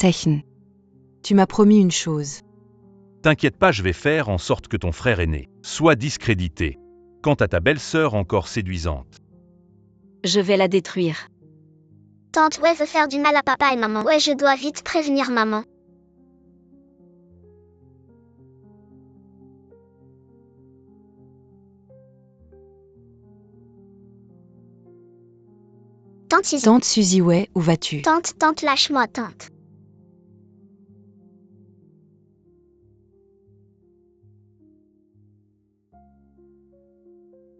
versprechen. Tu m'as promis une chose. T'inquiète pas, je vais faire en sorte que ton frère aîné soit discrédité. Quant à ta belle-sœur encore séduisante, Je vais la détruire. Tante ouais veut faire du mal à papa et maman. Ouais, je dois vite prévenir maman. Tante Suzy, ouais, où vas-tu? Tante, lâche-moi, tante.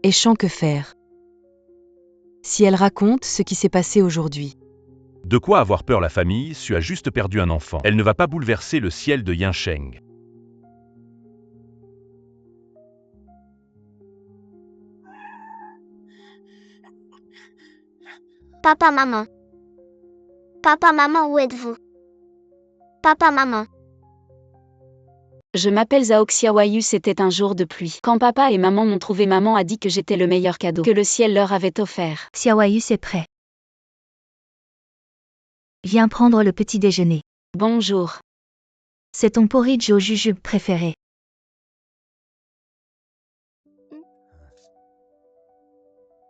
Et chant que faire? Si elle raconte ce qui s'est passé aujourd'hui. de quoi avoir peur la famille, Su a juste perdu un enfant. Elle ne va pas bouleverser le ciel de Yinsheng. Papa, maman. Papa, maman, où êtes-vous? Papa, maman. Je m'appelle Zhao Xiaoyu, c'était un jour de pluie. Quand papa et maman m'ont trouvé, maman a dit que j'étais le meilleur cadeau que le ciel leur avait offert. Xiaoyu, c'est prêt. Viens prendre le petit déjeuner. Bonjour. C'est ton porridge au jujube préféré.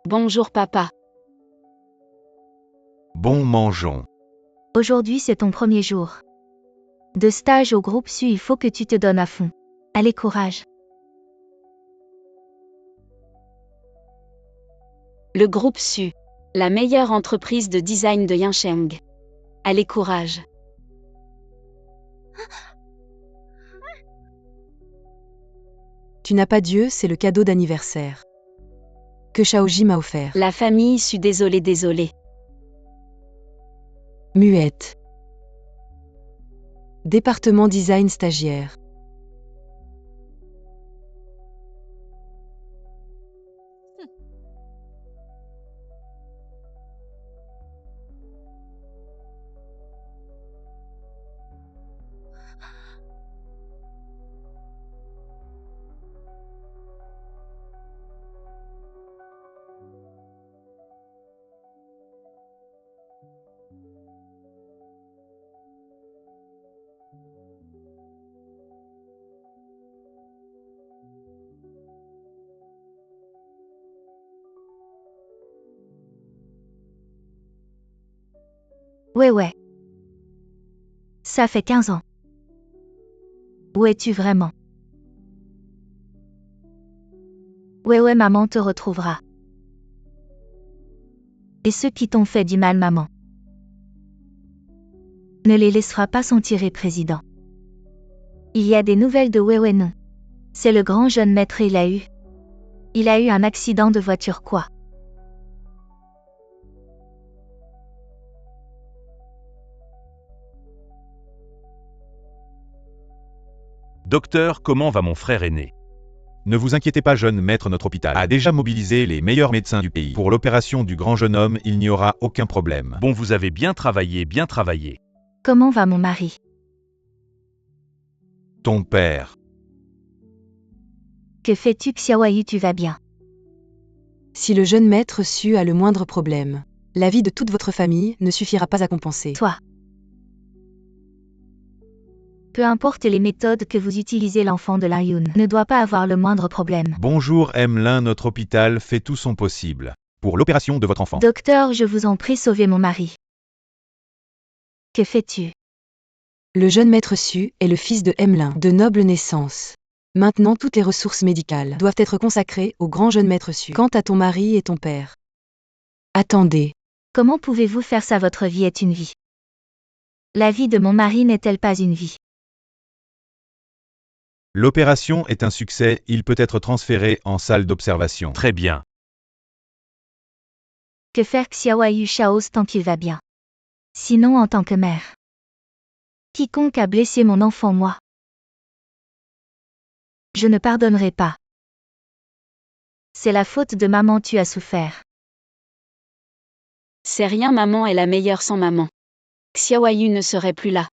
Bonjour papa. Bon, mangeons. Aujourd'hui c'est ton premier jour. De stage au groupe Su, il faut que tu te donnes à fond. Allez, courage. Le groupe Su, la meilleure entreprise de design de Yinsheng. Allez, courage. Tu n'as pas Dieu, c'est le cadeau d'anniversaire que Shaoji m'a offert. La famille Su, désolé. Muette. Département design stagiaire. Ouais. Ça fait 15 ans. Où es-tu vraiment? Ouais, maman te retrouvera. Et ceux qui t'ont fait du mal, maman ne les laissera pas s'en tirer, président. Il y a des nouvelles de ouais, non. C'est le grand jeune maître, il a eu un accident de voiture, quoi. Docteur, comment va mon frère aîné? Ne vous inquiétez pas, jeune maître, notre hôpital a déjà mobilisé les meilleurs médecins du pays. Pour l'opération du grand jeune homme, il n'y aura aucun problème. Bon, vous avez bien travaillé. Comment va mon mari? Ton père. Que fais-tu, Xiaoyu, tu vas bien? Si le jeune maître Su a le moindre problème, la vie de toute votre famille ne suffira pas à compenser. Toi. Peu importe les méthodes que vous utilisez, l'enfant de Lion ne doit pas avoir le moindre problème. Bonjour M1, notre hôpital fait tout son possible pour l'opération de votre enfant. Docteur, je vous en prie, sauvez mon mari. Que fais-tu? Le jeune maître Su est le fils de Emlin, de noble naissance. Maintenant, toutes les ressources médicales doivent être consacrées au grand jeune maître Su. Quant à ton mari et ton père. Attendez. Comment pouvez-vous faire ça? Votre vie est une vie. La vie de mon mari n'est-elle pas une vie? L'opération est un succès, il peut être transféré en salle d'observation. Très bien. Que faire Xiaoyu Chaos tant qu'il va bien? Sinon, en tant que mère. Quiconque a blessé mon enfant, moi, je ne pardonnerai pas. C'est la faute de maman, tu as souffert. C'est rien, maman est la meilleure sans maman. Xiaoyu ne serait plus là.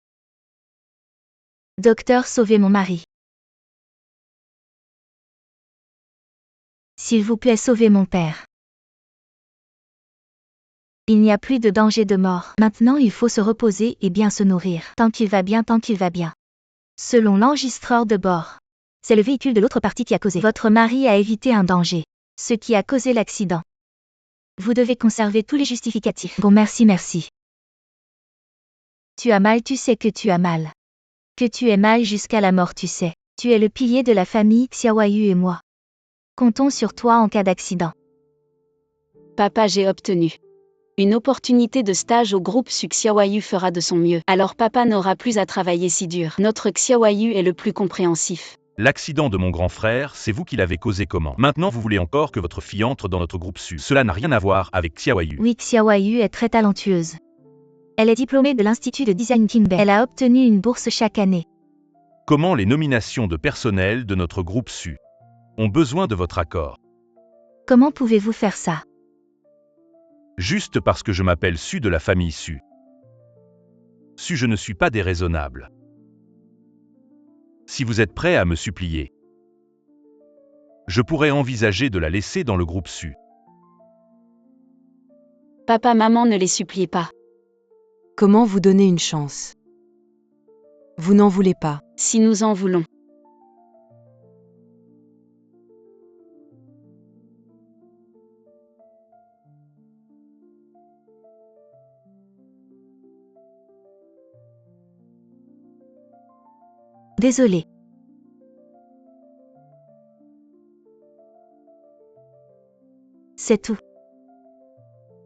Docteur, sauvez mon mari. S'il vous plaît, sauvez mon père. Il n'y a plus de danger de mort. Maintenant il faut se reposer et bien se nourrir. Tant qu'il va bien, tant qu'il va bien. Selon l'enregistreur de bord. C'est le véhicule de l'autre partie qui a causé. Votre mari a évité un danger. Ce qui a causé l'accident. Vous devez conserver tous les justificatifs. Bon, merci. Tu as mal, tu sais que tu as mal. Que tu es mal jusqu'à la mort, tu sais. Tu es le pilier de la famille, Xiaoyu et moi. Comptons sur toi en cas d'accident. Papa, j'ai obtenu une opportunité de stage au groupe Su. Xiaoyu fera de son mieux. Alors papa n'aura plus à travailler si dur. Notre Xiaoyu est le plus compréhensif. L'accident de mon grand frère, c'est vous qui l'avez causé comment? Maintenant vous voulez encore que votre fille entre dans notre groupe Su. Cela n'a rien à voir avec Xiaoyu. Oui, Xiaoyu est très talentueuse. Elle est diplômée de l'Institut de Design Kinbei. Elle a obtenu une bourse chaque année. Comment les nominations de personnel de notre groupe Su ont besoin de votre accord? Comment pouvez-vous faire ça? Juste parce que je m'appelle Su de la famille Su. Su, je ne suis pas déraisonnable. Si vous êtes prêt à me supplier, je pourrais envisager de la laisser dans le groupe Su. Papa, maman, ne les suppliez pas. Comment vous donner une chance? Vous n'en voulez pas. Si nous en voulons. Désolé. C'est tout.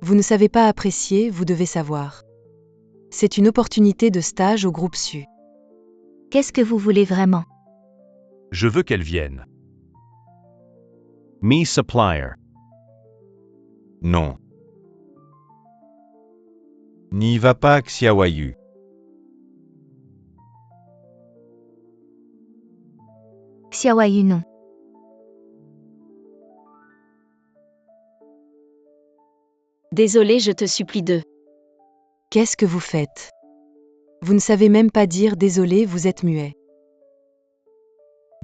Vous ne savez pas apprécier, vous devez savoir. C'est une opportunité de stage au groupe Su. Qu'est-ce que vous voulez vraiment? Je veux qu'elle vienne. Me supplier. Non. N'y va pas, Xiaoyu. Xiaoyu, non. Désolé, je te supplie de. Qu'est-ce que vous faites? Vous ne savez même pas dire désolé, vous êtes muet.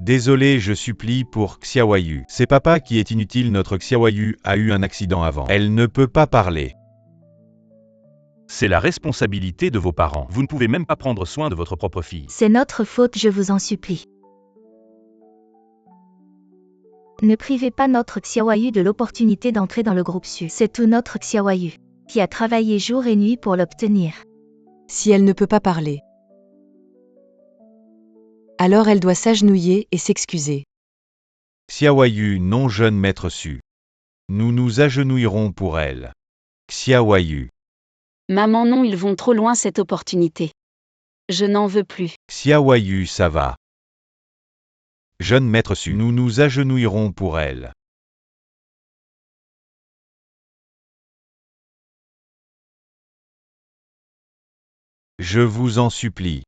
Désolé, je supplie pour Xiaoyu. C'est papa qui est inutile, notre Xiaoyu a eu un accident avant. Elle ne peut pas parler. C'est la responsabilité de vos parents. Vous ne pouvez même pas prendre soin de votre propre fille. C'est notre faute, je vous en supplie. Ne privez pas notre Xiaoyu de l'opportunité d'entrer dans le groupe Su. C'est tout notre Xiaoyu, qui a travaillé jour et nuit pour l'obtenir. Si elle ne peut pas parler, alors elle doit s'agenouiller et s'excuser. Xiaoyu, non, jeune maître Su. Nous nous agenouillerons pour elle. Xiaoyu. Maman, non, ils vont trop loin cette opportunité. Je n'en veux plus. Xiaoyu, ça va. Jeune maître Su, nous nous agenouillerons pour elle. Je vous en supplie.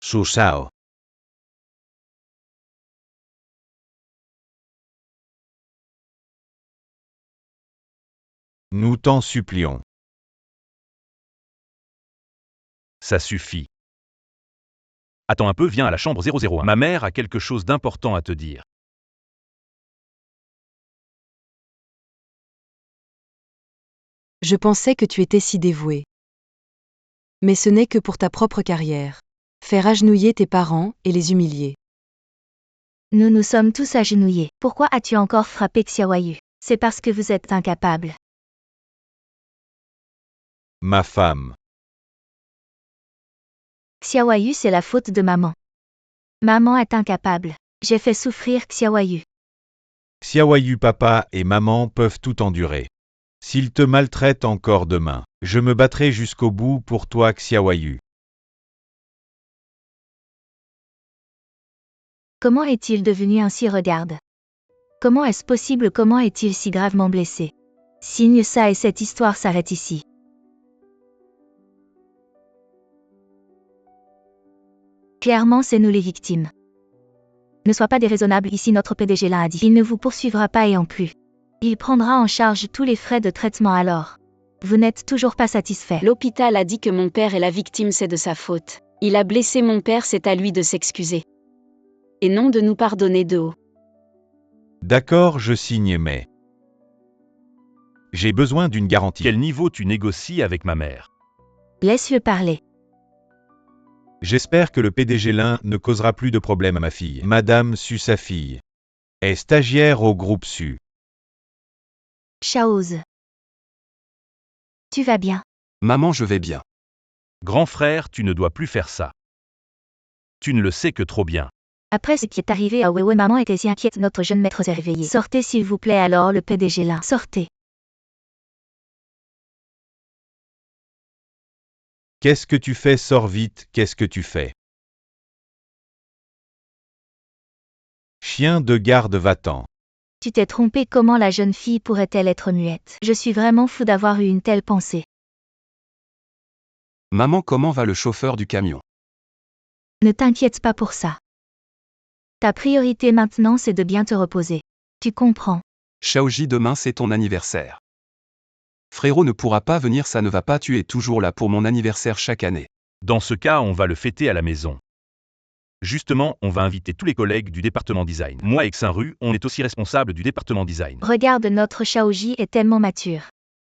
Su Shao. Nous t'en supplions. Ça suffit. Attends un peu, viens à la chambre 001. Ma mère a quelque chose d'important à te dire. Je pensais que tu étais si dévoué. Mais ce n'est que pour ta propre carrière. Faire agenouiller tes parents et les humilier. Nous nous sommes tous agenouillés. Pourquoi as-tu encore frappé Xiaoyu? C'est parce que vous êtes incapable. Ma femme. Xiaoyu, c'est la faute de maman. Maman est incapable. J'ai fait souffrir Xiaoyu. Xiaoyu, papa et maman peuvent tout endurer. S'ils te maltraitent encore demain, je me battrai jusqu'au bout pour toi, Xiaoyu. Comment est-il devenu ainsi? Regarde. Comment est-ce possible? Comment est-il si gravement blessé? Signe ça et cette histoire s'arrête ici. Clairement, c'est nous les victimes. Ne sois pas déraisonnable ici, notre PDG l'a dit. Il ne vous poursuivra pas et en plus. Il prendra en charge tous les frais de traitement alors. Vous n'êtes toujours pas satisfait. L'hôpital a dit que mon père est la victime, c'est de sa faute. Il a blessé mon père, c'est à lui de s'excuser. Et non de nous pardonner de haut. D'accord, je signe, mais J'ai besoin d'une garantie. Quel niveau tu négocies avec ma mère? Laisse-le parler. J'espère que le PDG Lin ne causera plus de problème à ma fille. Madame Su, sa fille, est stagiaire au groupe Su. Chaoz. Tu vas bien? Maman, je vais bien. Grand frère, tu ne dois plus faire ça. Tu ne le sais que trop bien. Après ce qui est arrivé à Wewe, maman était si inquiète, notre jeune maître s'est réveillé. Sortez s'il vous plaît, alors le PDG là. Sortez. Qu'est-ce que tu fais? Sors vite, qu'est-ce que tu fais? Chien de garde, va-t'en. Tu t'es trompé, comment la jeune fille pourrait-elle être muette? Je suis vraiment fou d'avoir eu une telle pensée. Maman, comment va le chauffeur du camion? Ne t'inquiète pas pour ça. Ta priorité maintenant, c'est de bien te reposer. Tu comprends? Shaoji, demain c'est ton anniversaire. Frérot ne pourra pas venir, ça ne va pas, tu es toujours là pour mon anniversaire chaque année. Dans ce cas, on va le fêter à la maison. Justement, on va inviter tous les collègues du département design. Moi et Xinru, on est aussi responsable du département design. Regarde, notre Shaoji est tellement mature.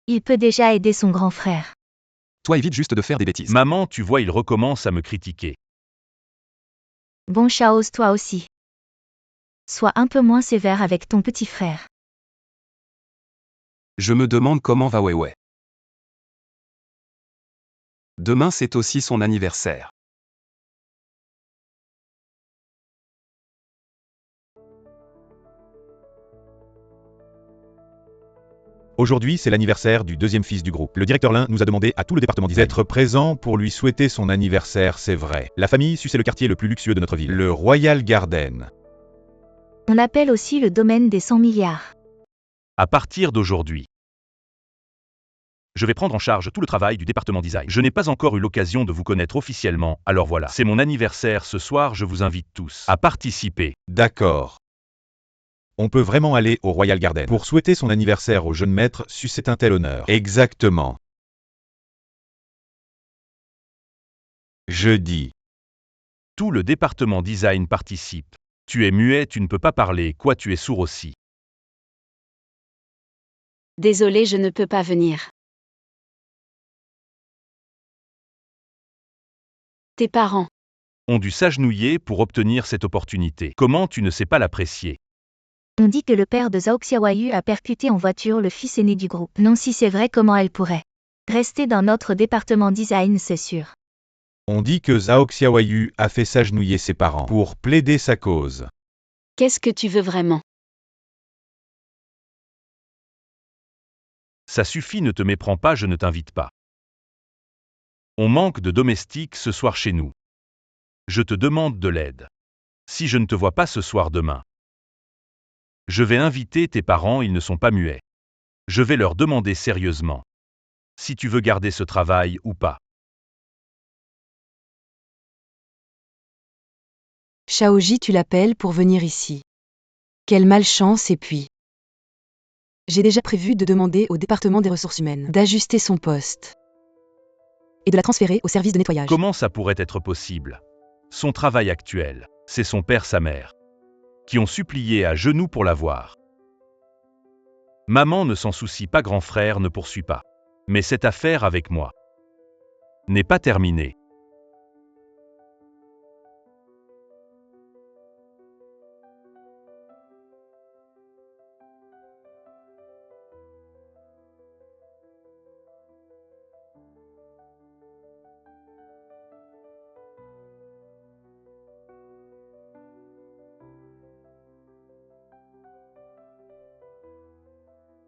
Il peut déjà aider son grand frère. Toi, évite juste de faire des bêtises. Maman, tu vois, il recommence à me critiquer. Bon Chaoz, toi aussi. Sois un peu moins sévère avec ton petit frère. Je me demande comment va Wewe. Demain c'est aussi son anniversaire. Aujourd'hui, c'est l'anniversaire du deuxième fils du groupe. Le directeur Lin nous a demandé à tout le département design d'être présent pour lui souhaiter son anniversaire, c'est vrai. La famille Su, c'est le quartier le plus luxueux de notre ville, le Royal Garden. On l'appelle aussi le domaine des 100 milliards. À partir d'aujourd'hui, je vais prendre en charge tout le travail du département design. Je n'ai pas encore eu l'occasion de vous connaître officiellement, alors voilà. C'est mon anniversaire ce soir, je vous invite tous à participer. D'accord. On peut vraiment aller au Royal Garden pour souhaiter son anniversaire au jeune maître Su, c'est un tel honneur. Exactement. Je dis. Tout le département design participe. Tu es muet, tu ne peux pas parler, quoi, tu es sourd aussi. Désolé, je ne peux pas venir. Tes parents. Ont dû s'agenouiller pour obtenir cette opportunité. Comment tu ne sais pas l'apprécier? On dit que le père de Zhao Xiaoyu a percuté en voiture le fils aîné du groupe. Non, si c'est vrai, comment elle pourrait rester dans notre département design, c'est sûr. On dit que Zhao Xiaoyu a fait s'agenouiller ses parents pour plaider sa cause. Qu'est-ce que tu veux vraiment? Ça suffit, ne te méprends pas, je ne t'invite pas. On manque de domestiques ce soir chez nous. Je te demande de l'aide. Si je ne te vois pas ce soir demain, je vais inviter tes parents, ils ne sont pas muets. Je vais leur demander sérieusement si tu veux garder ce travail ou pas. Shaoji, tu l'appelles pour venir ici. Quelle malchance, et puis. J'ai déjà prévu de demander au département des ressources humaines d'ajuster son poste et de la transférer au service de nettoyage. Comment ça pourrait être possible? Son travail actuel, c'est son père, sa mère, qui ont supplié à genoux pour l'avoir. Maman ne s'en soucie pas, grand frère ne poursuit pas. Mais cette affaire avec moi n'est pas terminée.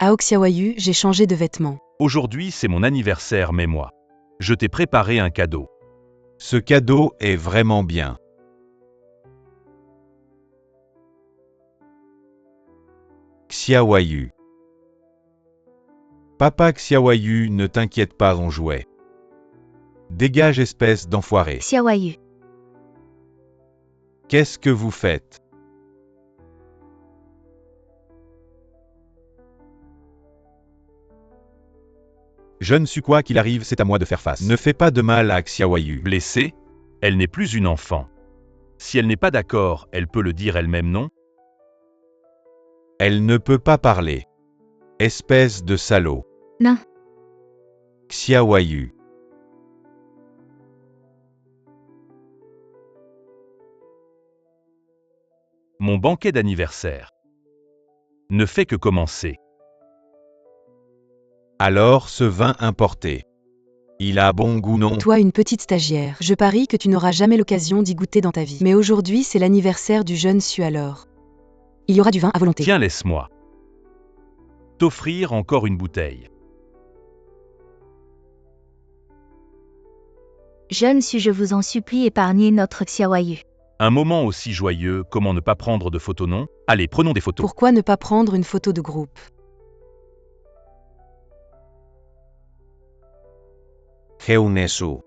À Xiaoyu, j'ai changé de vêtements. Aujourd'hui, c'est mon anniversaire, mais moi, je t'ai préparé un cadeau. Ce cadeau est vraiment bien. Xiaoyu. Papa Xiaoyu, ne t'inquiète pas, on jouait. Dégage, espèce d'enfoiré. Xiaoyu. Qu'est-ce que vous faites? Je ne suis quoi qu'il arrive, c'est à moi de faire face. Ne fais pas de mal à Xiaoyu. Blessée? Elle n'est plus une enfant. Si elle n'est pas d'accord, elle peut le dire elle-même, non? Elle ne peut pas parler. Espèce de salaud. Non. Xiaoyu. Mon banquet d'anniversaire ne fait que commencer. Alors ce vin importé. Il a bon goût, non? Toi, une petite stagiaire, je parie que tu n'auras jamais l'occasion d'y goûter dans ta vie. Mais aujourd'hui, c'est l'anniversaire du jeune Su alors. Il y aura du vin à volonté. Tiens, laisse-moi t'offrir encore une bouteille. Jeune Su, je vous en supplie, épargnez notre Xiaoyu. Un moment aussi joyeux, comment ne pas prendre de photos, non? Allez, prenons des photos. Pourquoi ne pas prendre une photo de groupe? Heunesu.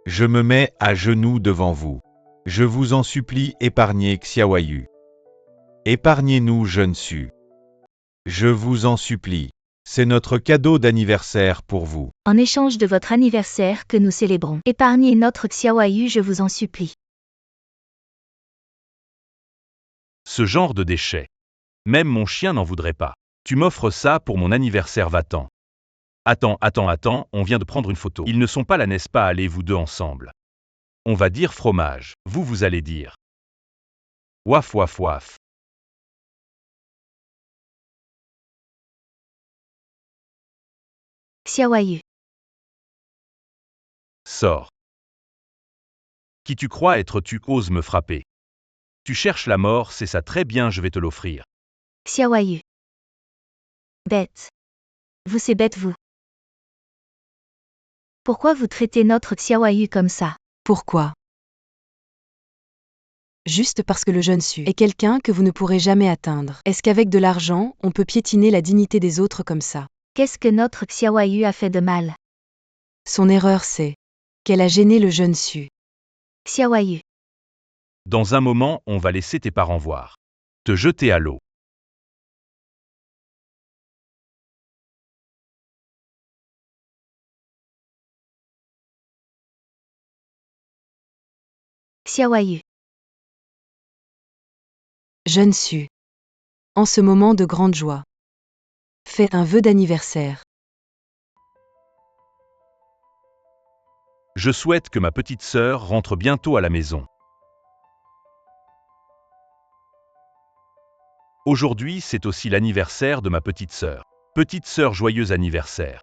Je me mets à genoux devant vous. Je vous en supplie, épargnez Xiaoyu. Épargnez-nous, jeune Su. Je vous en supplie. C'est notre cadeau d'anniversaire pour vous. En échange de votre anniversaire que nous célébrons, épargnez notre Xiaoyu, je vous en supplie. Ce genre de déchets. Même mon chien n'en voudrait pas. Tu m'offres ça pour mon anniversaire, va-t'en. Attends, on vient de prendre une photo. Ils ne sont pas là, n'est-ce pas? Allez, vous deux ensemble. On va dire fromage. Vous allez dire. Waf waf waf. Xiaoyu. Sors. Qui tu crois être? Tu oses me frapper. Tu cherches la mort, c'est ça, très bien, je vais te l'offrir. Xiaoyu. Bête. Vous, c'est bête, vous. Pourquoi vous traitez notre Xiaoyu comme ça? Pourquoi? Juste parce que le jeune Su est quelqu'un que vous ne pourrez jamais atteindre. Est-ce qu'avec de l'argent, on peut piétiner la dignité des autres comme ça? Qu'est-ce que notre Xiaoyu a fait de mal? Son erreur, c'est qu'elle a gêné le jeune Su. Xiaoyu. Dans un moment, on va laisser tes parents voir. Te jeter à l'eau. Xiaoyu. Jeune Su. En ce moment de grande joie. Fais un vœu d'anniversaire. Je souhaite que ma petite sœur rentre bientôt à la maison. Aujourd'hui, c'est aussi l'anniversaire de ma petite sœur. Petite sœur, joyeux anniversaire.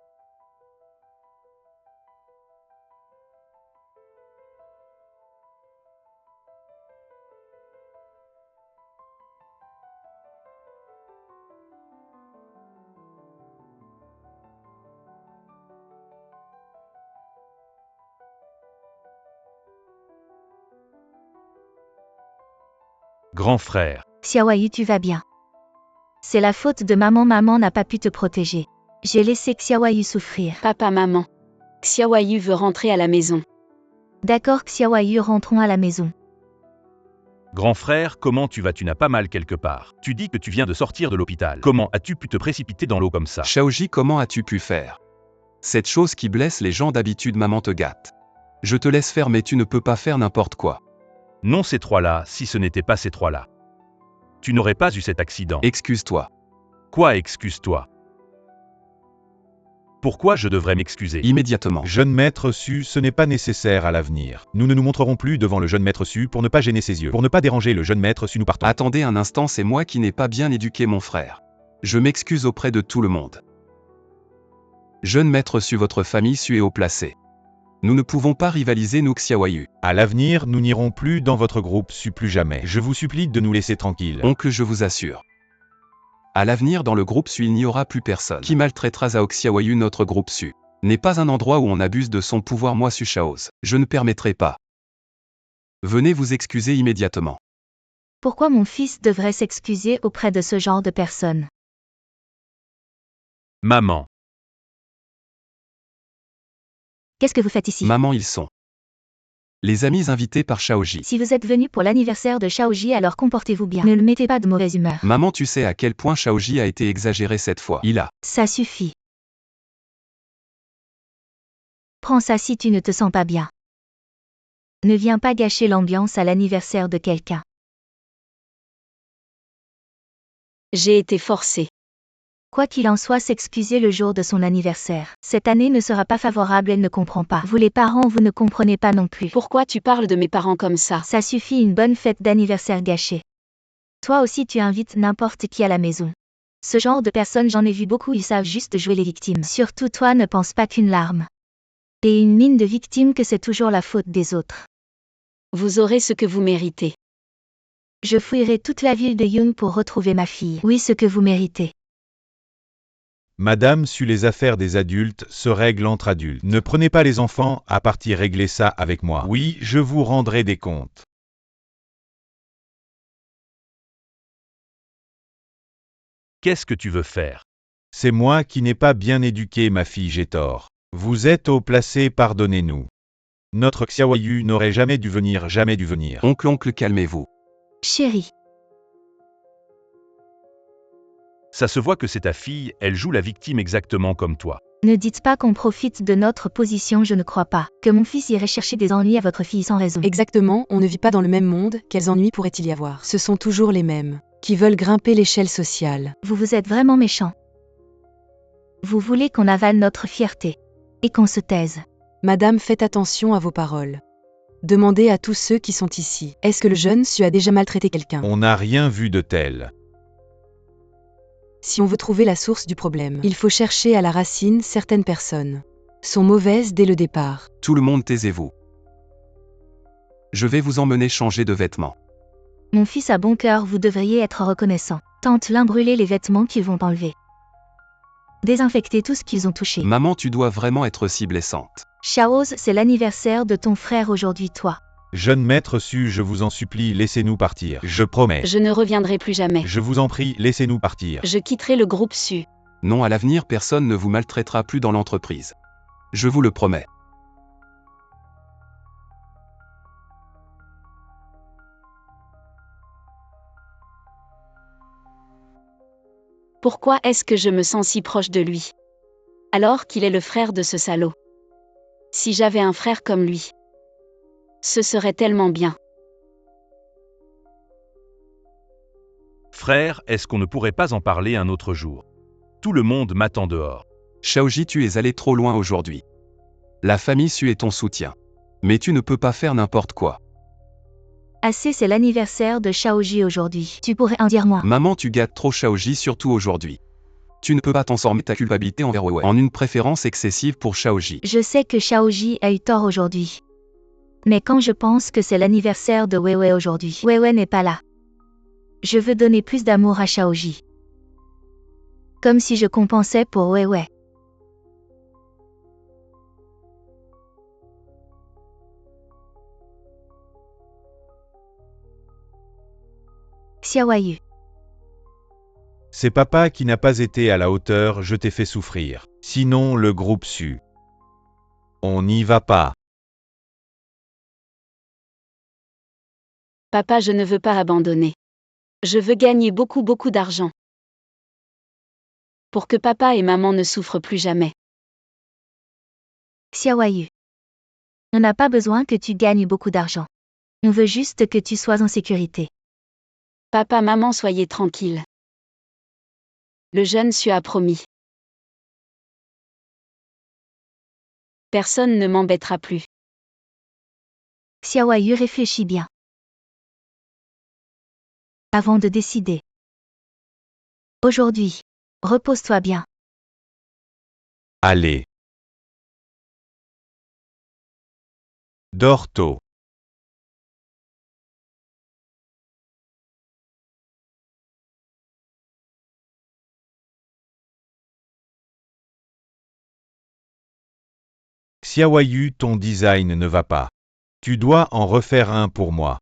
Grand frère. Xiaoyu, tu vas bien. C'est la faute de maman, maman n'a pas pu te protéger. J'ai laissé Xiaoyu souffrir. Papa, maman. Xiaoyu veut rentrer à la maison. D'accord, Xiaoyu, rentrons à la maison. Grand frère, comment tu vas? Tu n'as pas mal quelque part. Tu dis que tu viens de sortir de l'hôpital. Comment as-tu pu te précipiter dans l'eau comme ça? Shaoji, comment as-tu pu faire? Cette chose qui blesse les gens d'habitude, maman te gâte. Je te laisse faire, mais tu ne peux pas faire n'importe quoi. Non, ces trois-là, si ce n'était pas ces trois-là. Tu n'aurais pas eu cet accident. Excuse-toi. Quoi, excuse-toi? Pourquoi je devrais m'excuser? Immédiatement. Jeune maître Su, ce n'est pas nécessaire à l'avenir. Nous ne nous montrerons plus devant le jeune maître Su pour ne pas gêner ses yeux. Pour ne pas déranger le jeune maître Su, nous partons. Attendez un instant, c'est moi qui n'ai pas bien éduqué mon frère. Je m'excuse auprès de tout le monde. Jeune maître Su, votre famille Su est haut placée. Nous ne pouvons pas rivaliser, nous Xiaoyu. À l'avenir, nous n'irons plus dans votre groupe Su, plus jamais. Je vous supplie de nous laisser tranquilles. Oncle, je vous assure. À l'avenir, dans le groupe Su, il n'y aura plus personne qui maltraitera Zhao Xiaoyu. Notre groupe Su n'est pas un endroit où on abuse de son pouvoir. Moi, Su Shaoz, je ne permettrai pas. Venez vous excuser immédiatement. Pourquoi mon fils devrait s'excuser auprès de ce genre de personnes? Maman. Qu'est-ce que vous faites ici? Maman, ils sont les amis invités par Shaoji. Si vous êtes venu pour l'anniversaire de Shaoji, alors comportez-vous bien. Ne le mettez pas de mauvaise humeur. Maman, tu sais à quel point Shaoji a été exagéré cette fois. Il a. Ça suffit. Prends ça si tu ne te sens pas bien. Ne viens pas gâcher l'ambiance à l'anniversaire de quelqu'un. J'ai été forcée. Quoi qu'il en soit, s'excuser le jour de son anniversaire. Cette année ne sera pas favorable, elle ne comprend pas. Vous les parents, vous ne comprenez pas non plus. Pourquoi tu parles de mes parents comme ça? Ça suffit, une bonne fête d'anniversaire gâchée. Toi aussi tu invites n'importe qui à la maison. Ce genre de personnes, j'en ai vu beaucoup, ils savent juste jouer les victimes. Surtout toi, ne pense pas qu'une larme et une mine de victime que c'est toujours la faute des autres. Vous aurez ce que vous méritez. Je fouillerai toute la ville de Young pour retrouver ma fille. Oui, ce que vous méritez. Madame, su les affaires des adultes se règlent entre adultes. Ne prenez pas les enfants à partir régler ça avec moi. Oui, je vous rendrai des comptes. Qu'est-ce que tu veux faire? C'est moi qui n'ai pas bien éduqué ma fille, j'ai tort. Vous êtes haut placé, pardonnez-nous. Notre Xiaoyu n'aurait jamais dû venir, jamais dû venir. Oncle, calmez-vous. Chérie, Ça se voit que c'est ta fille, elle joue la victime exactement comme toi. ne dites pas qu'on profite de notre position, je ne crois pas que mon fils irait chercher des ennuis à votre fille sans raison. Exactement, on ne vit pas dans le même monde, quels ennuis pourrait-il y avoir? Ce sont toujours les mêmes, qui veulent grimper l'échelle sociale. Vous êtes vraiment méchant. Vous voulez qu'on avale notre fierté et qu'on se taise. Madame, faites attention à vos paroles. Demandez à tous ceux qui sont ici, est-ce que le jeune Su a déjà maltraité quelqu'un? On n'a rien vu de tel. Si on veut trouver la source du problème, il faut chercher à la racine. Certaines personnes sont mauvaises dès le départ. Tout le monde, taisez-vous. Je vais vous emmener changer de vêtements. Mon fils a bon cœur, vous devriez être reconnaissant. Tente l'un brûler les vêtements qu'ils vont enlever. Désinfecter tout ce qu'ils ont touché. Maman, tu dois vraiment être si blessante. Chaos, c'est l'anniversaire de ton frère aujourd'hui, toi. Jeune maître Su, je vous en supplie, laissez-nous partir. Je promets. Je ne reviendrai plus jamais. Je vous en prie, laissez-nous partir. Je quitterai le groupe Su. Non, à l'avenir, personne ne vous maltraitera plus dans l'entreprise. Je vous le promets. Pourquoi est-ce que je me sens si proche de lui? Alors qu'il est le frère de ce salaud. Si j'avais un frère comme lui, ce serait tellement bien. Frère, est-ce qu'on ne pourrait pas en parler un autre jour? Tout le monde m'attend dehors. Shaoji, tu es allé trop loin aujourd'hui. La famille Su est ton soutien. Mais tu ne peux pas faire n'importe quoi. Assez, c'est l'anniversaire de Shaoji aujourd'hui. Tu pourrais en dire moins. Maman, tu gâtes trop Shaoji, surtout aujourd'hui. Tu ne peux pas transformer ta culpabilité envers Weiwei en une préférence excessive pour Shaoji. Je sais que Shaoji a eu tort aujourd'hui. Mais quand je pense que c'est l'anniversaire de Weiwei aujourd'hui, Weiwei n'est pas là. Je veux donner plus d'amour à Shaoji. Comme si je compensais pour Weiwei. Xiaoyu. C'est papa qui n'a pas été à la hauteur, je t'ai fait souffrir. Sinon, le groupe Su. On n'y va pas. Papa, je ne veux pas abandonner. Je veux gagner beaucoup d'argent. Pour que papa et maman ne souffrent plus jamais. Xiaoyu. On n'a pas besoin que tu gagnes beaucoup d'argent. On veut juste que tu sois en sécurité. Papa, maman, soyez tranquilles. Le jeune Su a promis. Personne ne m'embêtera plus. Xiaoyu, réfléchis bien. Avant de décider. Aujourd'hui, repose-toi bien. Allez. Dors tôt. Xiaoyu, ton design ne va pas. Tu dois en refaire un pour moi.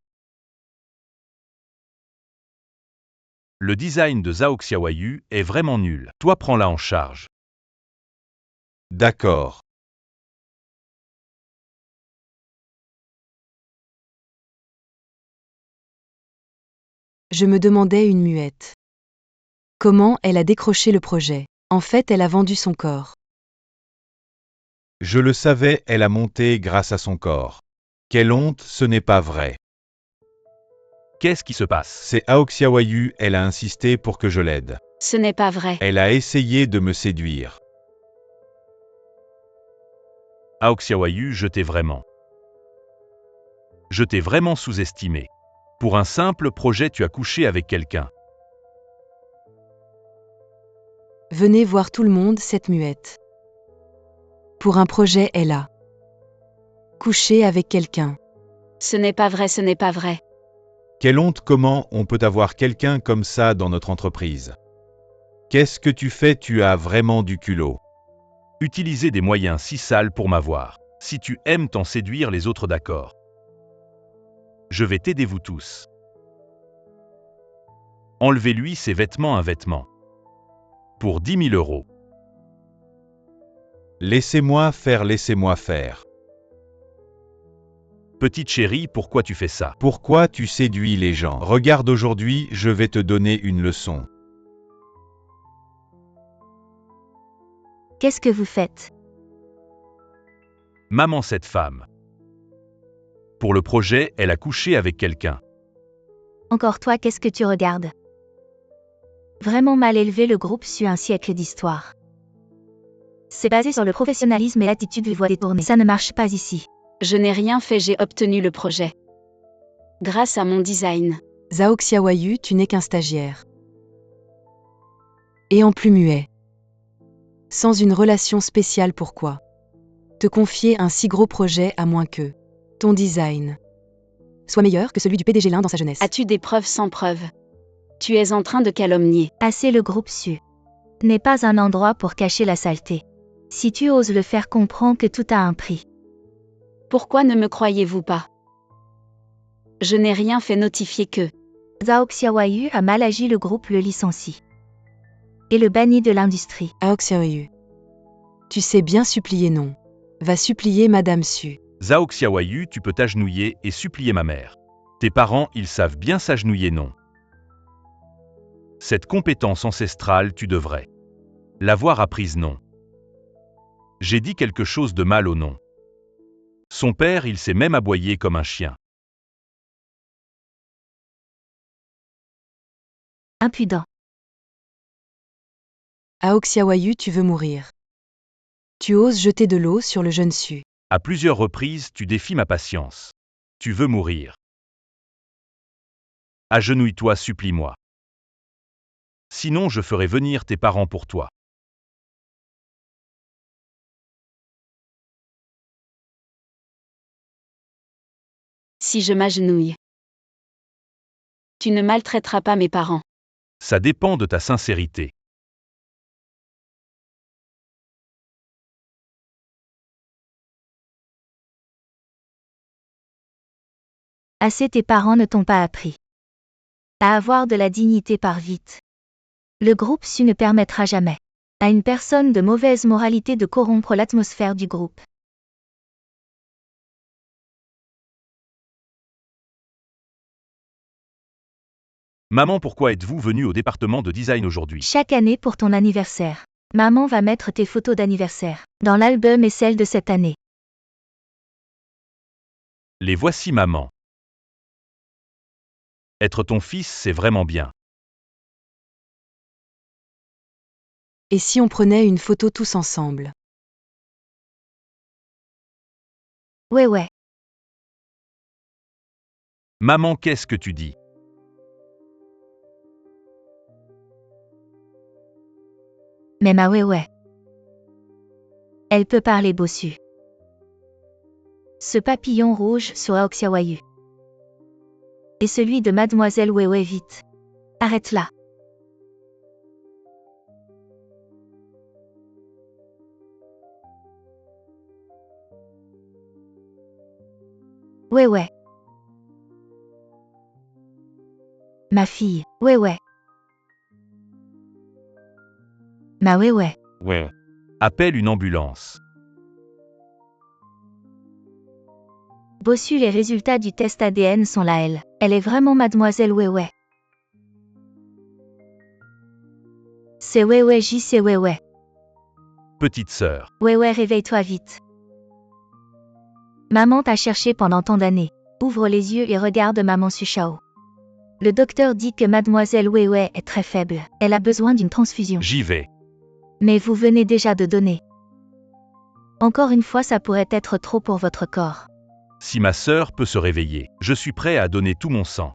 Le design de Zhao Xiaoyu est vraiment nul. Toi, prends-la en charge. D'accord. Je me demandais une muette. Comment elle a décroché le projet? En fait, elle a vendu son corps. Je le savais, elle a monté grâce à son corps. Quelle honte, ce n'est pas vrai. Qu'est-ce qui se passe? C'est Ao Xiaoyu, elle a insisté pour que je l'aide. Ce n'est pas vrai. Elle a essayé de me séduire. Aoxiawayu, je t'ai vraiment. Je t'ai vraiment sous-estimé. Pour un simple projet, tu as couché avec quelqu'un. Venez voir tout le monde cette muette. Pour un projet, elle a couché avec quelqu'un. Ce n'est pas vrai, ce n'est pas vrai. Quelle honte, comment on peut avoir quelqu'un comme ça dans notre entreprise? Qu'est-ce que tu fais? Tu as vraiment du culot. Utiliser des moyens si sales pour m'avoir. Si tu aimes t'en séduire les autres, d'accord. Je vais t'aider vous tous. Enlevez-lui ses vêtements, un vêtement. Pour 10 000 euros. Laissez-moi faire, laissez-moi faire. Petite chérie, pourquoi tu fais ça? Pourquoi tu séduis les gens? Regarde, aujourd'hui, je vais te donner une leçon. Qu'est-ce que vous faites? Maman, cette femme. Pour le projet, elle a couché avec quelqu'un. Encore toi, qu'est-ce que tu regardes? Vraiment mal élevé, le groupe suit un siècle d'histoire. C'est basé sur le professionnalisme et l'attitude les voies détournées. Ça ne marche pas ici. Je n'ai rien fait, j'ai obtenu le projet. Grâce à mon design. Zhao Xiaoyu, tu n'es qu'un stagiaire. Et en plus muet. Sans une relation spéciale, pourquoi te confier un si gros projet à moins que ton design soit meilleur que celui du PDG Lin dans sa jeunesse? As-tu des preuves sans preuves? Tu es en train de calomnier. Assez, le groupe su n'est pas un endroit pour cacher la saleté. Si tu oses le faire, comprends que tout a un prix. Pourquoi ne me croyez-vous pas? Je n'ai rien fait, notifier que Zhao Xiaoyu a mal agi, le groupe le licencie et le bannit de l'industrie. Zhao Xiaoyu, tu sais bien supplier, non? Va supplier Madame Su. Zhao Xiaoyu, tu peux t'agenouiller et supplier ma mère. Tes parents, ils savent bien s'agenouiller, non? Cette compétence ancestrale, tu devrais l'avoir apprise, non? J'ai dit quelque chose de mal au non. Son père, il s'est même aboyé comme un chien. Impudent. Zhao Xiaoyu, tu veux mourir. Tu oses jeter de l'eau sur le jeune Su. À plusieurs reprises, tu défies ma patience. Tu veux mourir. Agenouille-toi, supplie-moi. Sinon, je ferai venir tes parents pour toi. si je m'agenouille. Tu ne maltraiteras pas mes parents. Ça dépend de ta sincérité. Assez, tes parents ne t'ont pas appris à avoir de la dignité, par vite. Le groupe Su ne permettra jamais à une personne de mauvaise moralité de corrompre l'atmosphère du groupe. Maman, pourquoi êtes-vous venue au département de design aujourd'hui? Chaque année pour ton anniversaire, maman va mettre tes photos d'anniversaire dans l'album et celles de cette année. Les voici, maman. Être ton fils, c'est vraiment bien. Et si on prenait une photo tous ensemble? Ouais. Maman, qu'est-ce que tu dis? Mais ma ouais. Elle peut parler bossu. Ce papillon rouge sur Aoxiawayu. Et celui de Mademoiselle Wewe, vite. Arrête là. Ouais. Ma fille, ouais. Ma ouais. Ouais. Appelle une ambulance. Bossu, les résultats du test ADN sont là, elle est vraiment Mademoiselle ouais. C'est ouais, j'y sais ouais. Petite sœur. Ouais, réveille-toi vite. Maman t'a cherché pendant tant d'années. Ouvre les yeux et regarde maman Sushao. Le docteur dit que mademoiselle Weiwei est très faible. Elle a besoin d'une transfusion. J'y vais. Mais vous venez déjà de donner. Encore une fois, ça pourrait être trop pour votre corps. Si ma sœur peut se réveiller, je suis prêt à donner tout mon sang.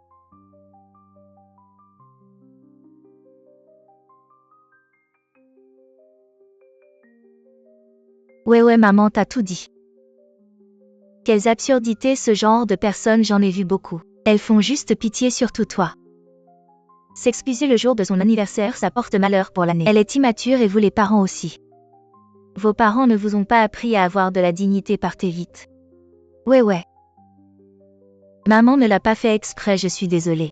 Ouais, maman t'a tout dit. Quelles absurdités, ce genre de personnes, j'en ai vu beaucoup. Elles font juste pitié, surtout toi. S'excuser le jour de son anniversaire, ça porte malheur pour l'année. Elle est immature et vous les parents aussi. Vos parents ne vous ont pas appris à avoir de la dignité, partez vite. Ouais. Maman ne l'a pas fait exprès, je suis désolée.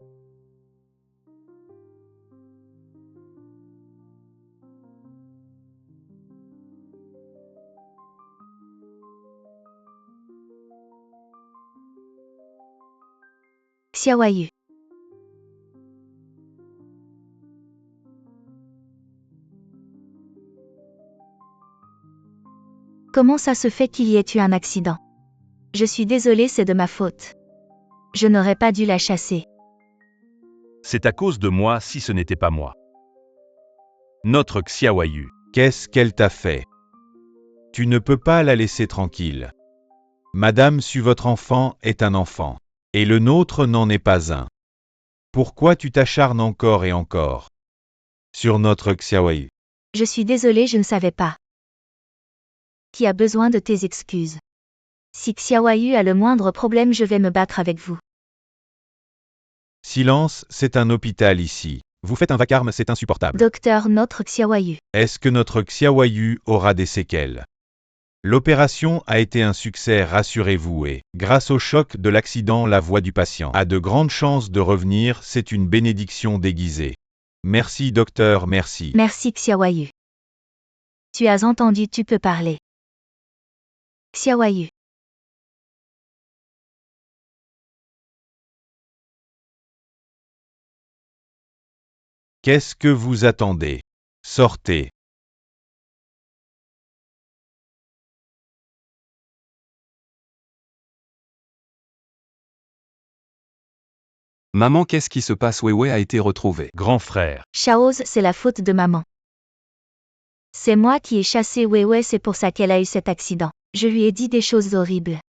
Xiaoyu. Comment ça se fait qu'il y ait eu un accident? Je suis désolée, c'est de ma faute. Je n'aurais pas dû la chasser. C'est à cause de moi si ce n'était pas moi. Notre Xiaoyu. Qu'est-ce qu'elle t'a fait? Tu ne peux pas la laisser tranquille. Madame Su, votre enfant est un enfant. Et le nôtre n'en est pas un. Pourquoi tu t'acharnes encore et encore sur notre Xiaoyu? Je suis désolée, je ne savais pas. Qui a besoin de tes excuses? Si Xiaoyu a le moindre problème, je vais me battre avec vous. Silence, c'est un hôpital ici. Vous faites un vacarme, c'est insupportable. Docteur, notre Xiaoyu. Est-ce que notre Xiaoyu aura des séquelles? L'opération a été un succès, rassurez-vous, et, grâce au choc de l'accident, la voix du patient a de grandes chances de revenir, c'est une bénédiction déguisée. Merci docteur, merci. Merci Xiaoyu. Tu as entendu, tu peux parler. Xiaoyu. Qu'est-ce que vous attendez? Sortez. Maman, qu'est-ce qui se passe? Weiwei a été retrouvée. Grand frère. Chaoz, c'est la faute de maman. C'est moi qui ai chassé Weiwei, c'est pour ça qu'elle a eu cet accident. Je lui ai dit des choses horribles.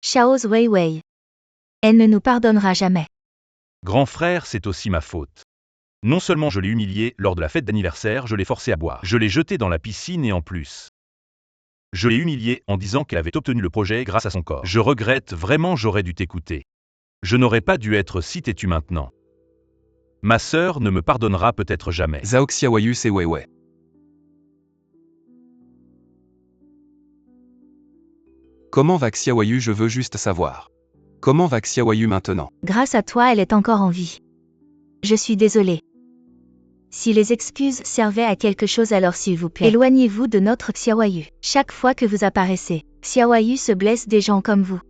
Chaoz Weiwei. Elle ne nous pardonnera jamais. Grand frère, c'est aussi ma faute. Non seulement je l'ai humilié lors de la fête d'anniversaire, je l'ai forcé à boire. Je l'ai jeté dans la piscine et en plus, je l'ai humilié en disant qu'elle avait obtenu le projet grâce à son corps. Je regrette vraiment, j'aurais dû t'écouter. Je n'aurais pas dû être si têtu maintenant. Ma sœur ne me pardonnera peut-être jamais. Zhao Xiaoyu, c'est Weiwei. Comment va Xiaoyu? Je veux juste savoir. Comment va Xiaoyu maintenant? Grâce à toi, elle est encore en vie. Je suis désolée. Si les excuses servaient à quelque chose, alors s'il vous plaît, éloignez-vous de notre Xiaoyu. Chaque fois que vous apparaissez, Xiaoyu se blesse des gens comme vous.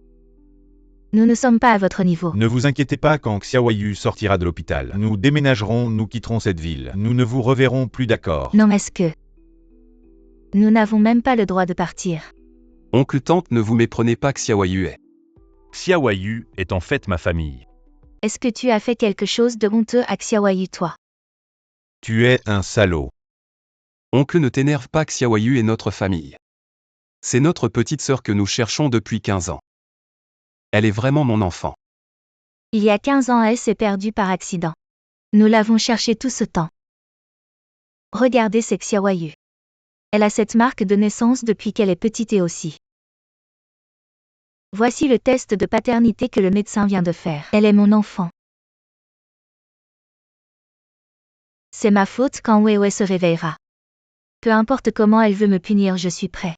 Nous ne sommes pas à votre niveau. Ne vous inquiétez pas, quand Xiaoyu sortira de l'hôpital, nous déménagerons, nous quitterons cette ville. Nous ne vous reverrons plus, d'accord? Non, est-ce que... Nous n'avons même pas le droit de partir. Oncle, tante, ne vous méprenez pas, Xiaoyu est. Xiaoyu est en fait ma famille. Est-ce que tu as fait quelque chose de honteux à Xiaoyu, toi? Tu es un salaud. Oncle, ne t'énerve pas, Xiaoyu est notre famille. C'est notre petite sœur que nous cherchons depuis 15 ans. Elle est vraiment mon enfant. Il y a 15 ans, elle s'est perdue par accident. Nous l'avons cherchée tout ce temps. Regardez, c'est Xiaoyu. Elle a cette marque de naissance depuis qu'elle est petite et aussi. Voici le test de paternité que le médecin vient de faire. Elle est mon enfant. C'est ma faute quand Weiwei se réveillera. Peu importe comment elle veut me punir, je suis prêt.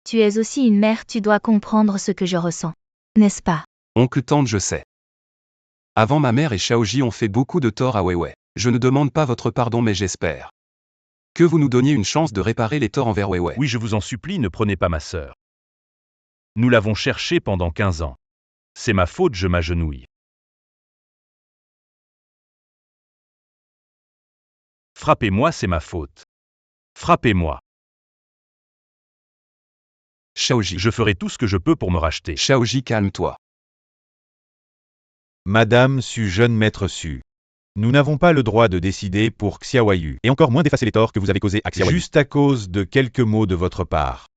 Tu es aussi une mère, tu dois comprendre ce que je ressens. N'est-ce pas? Oncle, tante, je sais. Avant, ma mère et Xiaoji ont fait beaucoup de tort à Weiwei. Je ne demande pas votre pardon, mais j'espère que vous nous donniez une chance de réparer les torts envers Weiwei. Oui, je vous en supplie, ne prenez pas ma sœur. Nous l'avons cherchée pendant 15 ans. C'est ma faute, je m'agenouille. Frappez-moi, c'est ma faute. Frappez-moi. Shaoji. Je ferai tout ce que je peux pour me racheter. Shaoji, calme-toi. Madame Su, jeune maître Su. Nous n'avons pas le droit de décider pour Xiaoyu, et encore moins d'effacer les torts que vous avez causés à Xiaoyu. Juste à cause de quelques mots de votre part.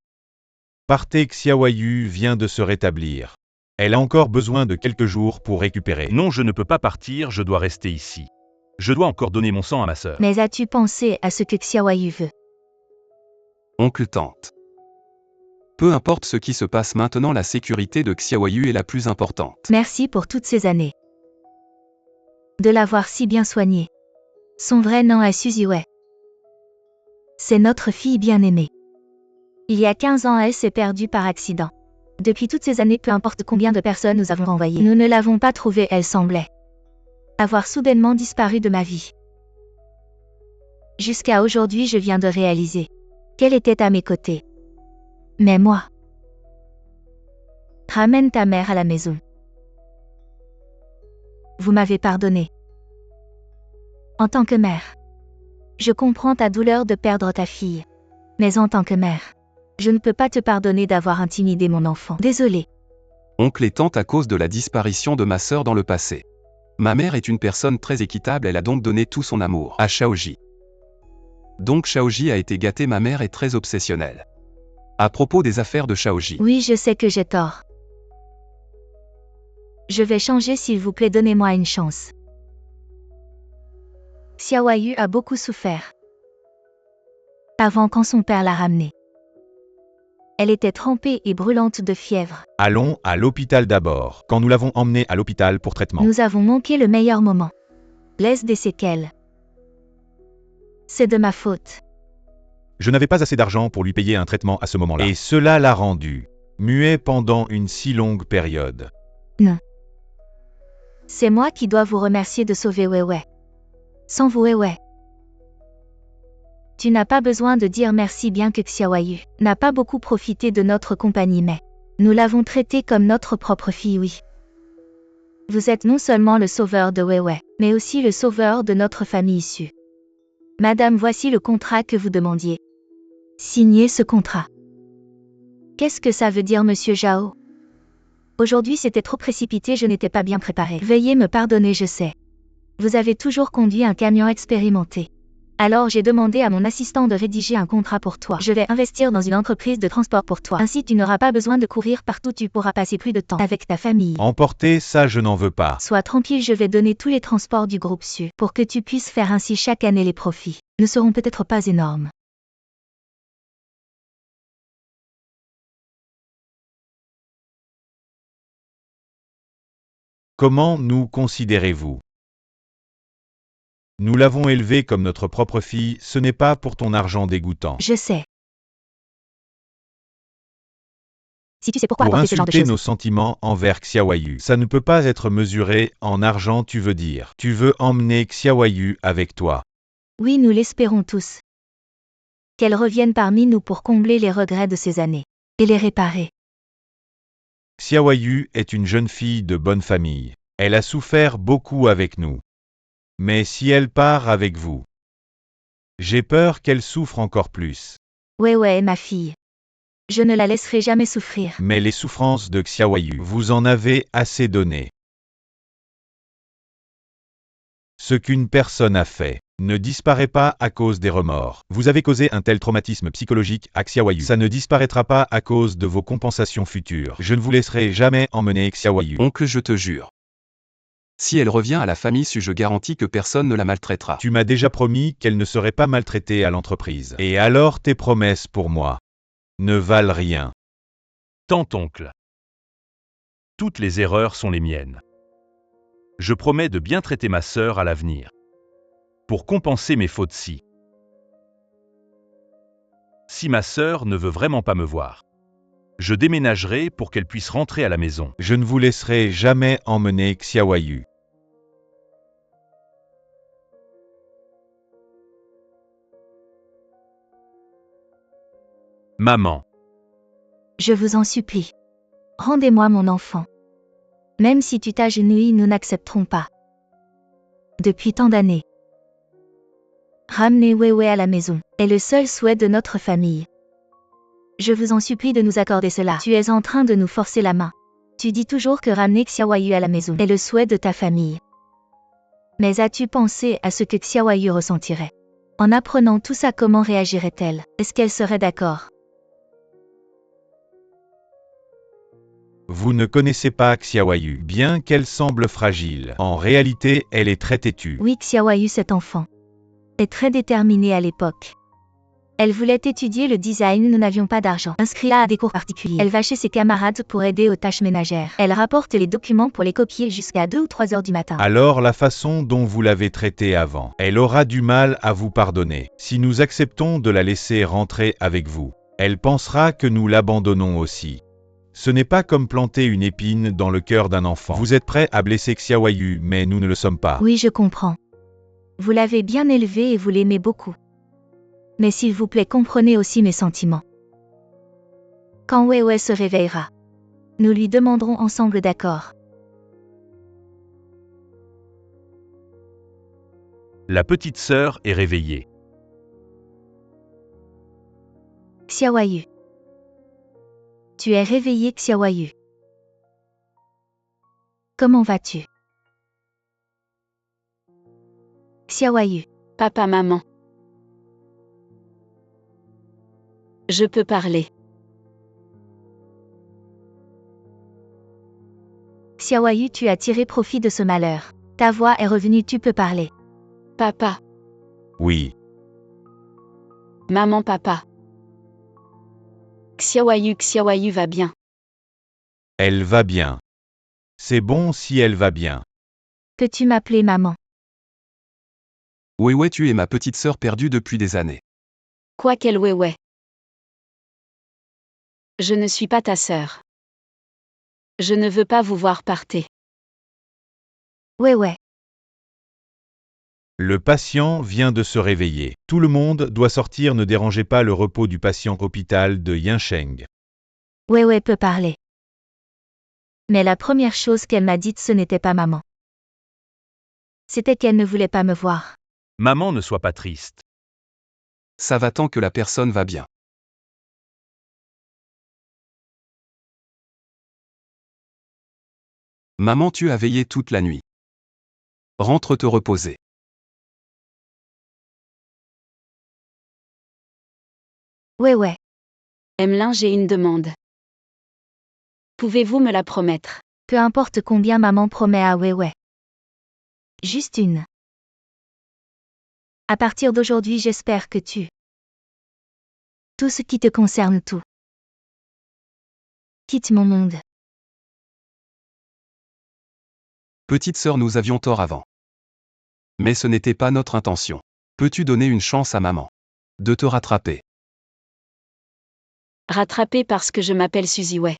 Partez, Xiaoyu vient de se rétablir. Elle a encore besoin de quelques jours pour récupérer. Non, je ne peux pas partir, je dois rester ici. Je dois encore donner mon sang à ma sœur. Mais as-tu pensé à ce que Xiaoyu veut? Oncle tante. Peu importe ce qui se passe maintenant, la sécurité de Xiaoyu est la plus importante. Merci pour toutes ces années. De l'avoir si bien soignée. Son vrai nom est Suzy Wei. C'est notre fille bien-aimée. Il y a 15 ans, elle s'est perdue par accident. Depuis toutes ces années, peu importe combien de personnes nous avons renvoyées, nous ne l'avons pas trouvée, elle semblait avoir soudainement disparu de ma vie. Jusqu'à aujourd'hui, je viens de réaliser qu'elle était à mes côtés. Mais moi, ramène ta mère à la maison. Vous m'avez pardonné. En tant que mère, je comprends ta douleur de perdre ta fille. Mais en tant que mère, je ne peux pas te pardonner d'avoir intimidé mon enfant. Désolée. Oncle et tante, à cause de la disparition de ma sœur dans le passé. Ma mère est une personne très équitable, elle a donc donné tout son amour à Shaoji. Donc Shaoji a été gâté, ma mère est très obsessionnelle. À propos des affaires de Shaoji. Oui, je sais que j'ai tort. Je vais changer, s'il vous plaît, donnez-moi une chance. Xiaoyu a beaucoup souffert. Avant, quand son père l'a ramenée. Elle était trempée et brûlante de fièvre. Allons à l'hôpital d'abord. Quand nous l'avons emmenée à l'hôpital pour traitement. Nous avons manqué le meilleur moment. Laisse des séquelles. C'est de ma faute. Je n'avais pas assez d'argent pour lui payer un traitement à ce moment-là. Et cela l'a rendu muet pendant une si longue période. Non. C'est moi qui dois vous remercier de sauver Weiwei. Sans vous, Weiwei, tu n'as pas besoin de dire merci, bien que Xiaoyu n'a pas beaucoup profité de notre compagnie, mais nous l'avons traitée comme notre propre fille, oui. Vous êtes non seulement le sauveur de Weiwei, mais aussi le sauveur de notre famille issue. Madame, voici le contrat que vous demandiez. Signez ce contrat. Qu'est-ce que ça veut dire, monsieur Zhao? Aujourd'hui, c'était trop précipité, je n'étais pas bien préparée. Veuillez me pardonner, je sais. Vous avez toujours conduit un camion expérimenté. Alors j'ai demandé à mon assistant de rédiger un contrat pour toi. Je vais investir dans une entreprise de transport pour toi. Ainsi tu n'auras pas besoin de courir partout, tu pourras passer plus de temps avec ta famille. Emporter ça, je n'en veux pas. Sois tranquille, je vais donner tous les transports du groupe Su pour que tu puisses faire ainsi chaque année. Les profits ne seront peut-être pas énormes. Comment nous considérez-vous? Nous l'avons élevée comme notre propre fille, ce n'est pas pour ton argent dégoûtant. Je sais. Si tu sais pourquoi Pour apporter ce genre de insulter choses. nos sentiments envers Xiaoyu, ça ne peut pas être mesuré en argent, tu veux dire. Tu veux emmener Xiaoyu avec toi. Oui, nous l'espérons tous. Qu'elle revienne parmi nous pour combler les regrets de ces années et les réparer. Xiaoyu est une jeune fille de bonne famille. Elle a souffert beaucoup avec nous. Mais si elle part avec vous, j'ai peur qu'elle souffre encore plus. Ouais, ma fille. Je ne la laisserai jamais souffrir. Mais les souffrances de Xiaoyu, vous en avez assez donné. Ce qu'une personne a fait ne disparaît pas à cause des remords. Vous avez causé un tel traumatisme psychologique à Xiaoyu. Ça ne disparaîtra pas à cause de vos compensations futures. Je ne vous laisserai jamais emmener Xiaoyu. Oncle, je te jure. Si elle revient à la famille Su, je garantis que personne ne la maltraitera. Tu m'as déjà promis qu'elle ne serait pas maltraitée à l'entreprise. Et alors tes promesses pour moi ne valent rien. Oncle. Toutes les erreurs sont les miennes. Je promets de bien traiter ma sœur à l'avenir. Pour compenser mes fautes si ma sœur ne veut vraiment pas me voir, je déménagerai pour qu'elle puisse rentrer à la maison. Je ne vous laisserai jamais emmener Xiaoyu. Maman. Je vous en supplie. Rendez-moi mon enfant. Même si tu t'agenouilles, nous n'accepterons pas. Depuis tant d'années, ramener Weiwei à la maison est le seul souhait de notre famille. Je vous en supplie de nous accorder cela. Tu es en train de nous forcer la main. Tu dis toujours que ramener Xiaoyu à la maison est le souhait de ta famille. Mais as-tu pensé à ce que Xiaoyu ressentirait? En apprenant tout ça, comment réagirait-elle? Est-ce qu'elle serait d'accord? Vous ne connaissez pas Xiaoyu, bien qu'elle semble fragile. En réalité, elle est très têtue. Oui, Xiaoyu, cet enfant, est très déterminée à l'époque. Elle voulait étudier le design, nous n'avions pas d'argent. Inscrit-la à des cours particuliers. Elle va chez ses camarades pour aider aux tâches ménagères. Elle rapporte les documents pour les copier jusqu'à 2 ou 3 heures du matin. Alors la façon dont vous l'avez traitée avant, elle aura du mal à vous pardonner. Si nous acceptons de la laisser rentrer avec vous, elle pensera que nous l'abandonnons aussi. Ce n'est pas comme planter une épine dans le cœur d'un enfant. Vous êtes prêt à blesser Xiaoyu, mais nous ne le sommes pas. Oui, je comprends. Vous l'avez bien élevé et vous l'aimez beaucoup. Mais s'il vous plaît, comprenez aussi mes sentiments. Quand Weiwei se réveillera, nous lui demanderons ensemble d'accord. La petite sœur est réveillée. Xiaoyu. Tu es réveillé, Xiaoyu. Comment vas-tu? Xiaoyu. Papa, maman. Je peux parler. Xiaoyu, tu as tiré profit de ce malheur. Ta voix est revenue, tu peux parler. Papa. Oui. Maman, papa. Xiaoyu va bien. Elle va bien. C'est bon si elle va bien. Peux-tu m'appeler maman? Weiwei, tu es ma petite sœur perdue depuis des années. Quoi qu'elle Weiwei. Je ne suis pas ta sœur. Je ne veux pas vous voir partir. Ouais. Le patient vient de se réveiller. Tout le monde doit sortir, ne dérangez pas le repos du patient hôpital de Yansheng. Ouais peut parler. Mais la première chose qu'elle m'a dite, ce n'était pas maman. C'était qu'elle ne voulait pas me voir. Maman, ne sois pas triste. Ça va tant que la personne va bien. Maman, tu as veillé toute la nuit. Rentre te reposer. Ouais. Emelin, j'ai une demande. Pouvez-vous me la promettre? Peu importe combien maman promet à ouais. Juste une. À partir d'aujourd'hui, j'espère que tu... Tout ce qui te concerne, tout. Quitte mon monde. Petite sœur, nous avions tort avant. Mais ce n'était pas notre intention. Peux-tu donner une chance à maman de te rattraper? Rattraper parce que je m'appelle Suzy Wei.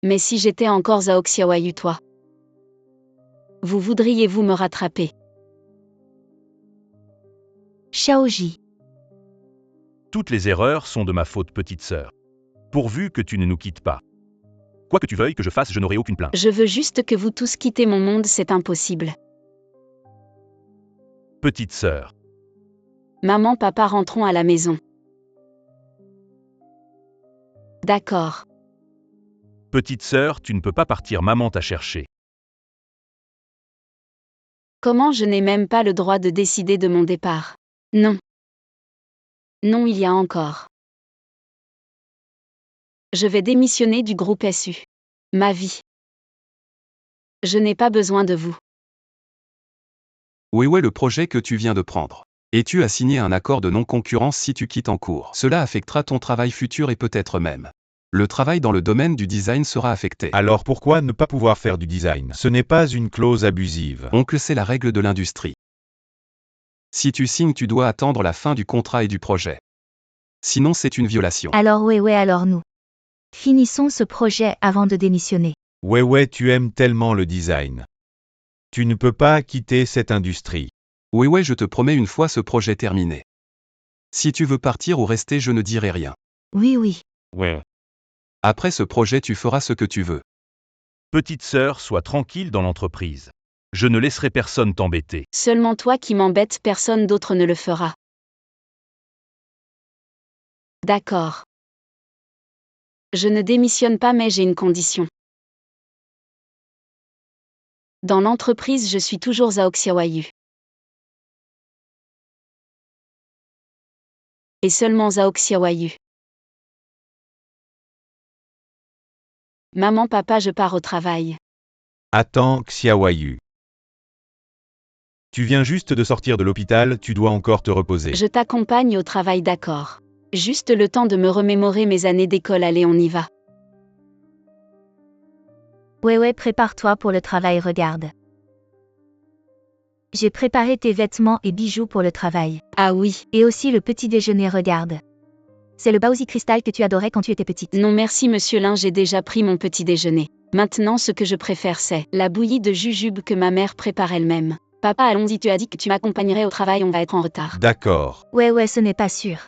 Mais si j'étais encore Zhao Xiaoyu, toi, vous voudriez-vous me rattraper? Xiaoji. Toutes les erreurs sont de ma faute, petite sœur. Pourvu que tu ne nous quittes pas. Quoi que tu veuilles que je fasse, je n'aurai aucune plainte. Je veux juste que vous tous quittez mon monde, c'est impossible. Petite sœur. Maman, papa, rentrons à la maison. D'accord. Petite sœur, tu ne peux pas partir, maman t'a cherché. Comment je n'ai même pas le droit de décider de mon départ? Non. Non, il y a encore. Je vais démissionner du groupe SU. Ma vie. Je n'ai pas besoin de vous. Ouais, le projet que tu viens de prendre. Et tu as signé un accord de non-concurrence si tu quittes en cours. Cela affectera ton travail futur et peut-être même. Le travail dans le domaine du design sera affecté. Alors pourquoi ne pas pouvoir faire du design? Ce n'est pas une clause abusive. Oncle, c'est la règle de l'industrie. Si tu signes, tu dois attendre la fin du contrat et du projet. Sinon, c'est une violation. Alors ouais, alors nous. Finissons ce projet avant de démissionner. Ouais, tu aimes tellement le design. Tu ne peux pas quitter cette industrie. Ouais, je te promets une fois ce projet terminé. Si tu veux partir ou rester, je ne dirai rien. Oui. Ouais. Après ce projet, tu feras ce que tu veux. Petite sœur, sois tranquille dans l'entreprise. Je ne laisserai personne t'embêter. Seulement toi qui m'embêtes, personne d'autre ne le fera. D'accord. Je ne démissionne pas mais j'ai une condition. Dans l'entreprise, je suis toujours à Oxiawayu. Et seulement à Oxiawayu. Maman, papa, je pars au travail. Attends, Xiaoyu. Tu viens juste de sortir de l'hôpital, tu dois encore te reposer. Je t'accompagne au travail, d'accord. Juste le temps de me remémorer mes années d'école, allez, on y va. Ouais, prépare-toi pour le travail, regarde. J'ai préparé tes vêtements et bijoux pour le travail. Ah oui. Et aussi le petit déjeuner, regarde. C'est le Baozi cristal que tu adorais quand tu étais petite. Non merci monsieur Lin, j'ai déjà pris mon petit déjeuner. Maintenant ce que je préfère c'est la bouillie de jujube que ma mère prépare elle-même. Papa, allons-y, tu as dit que tu m'accompagnerais au travail, on va être en retard. D'accord. Ouais, ce n'est pas sûr.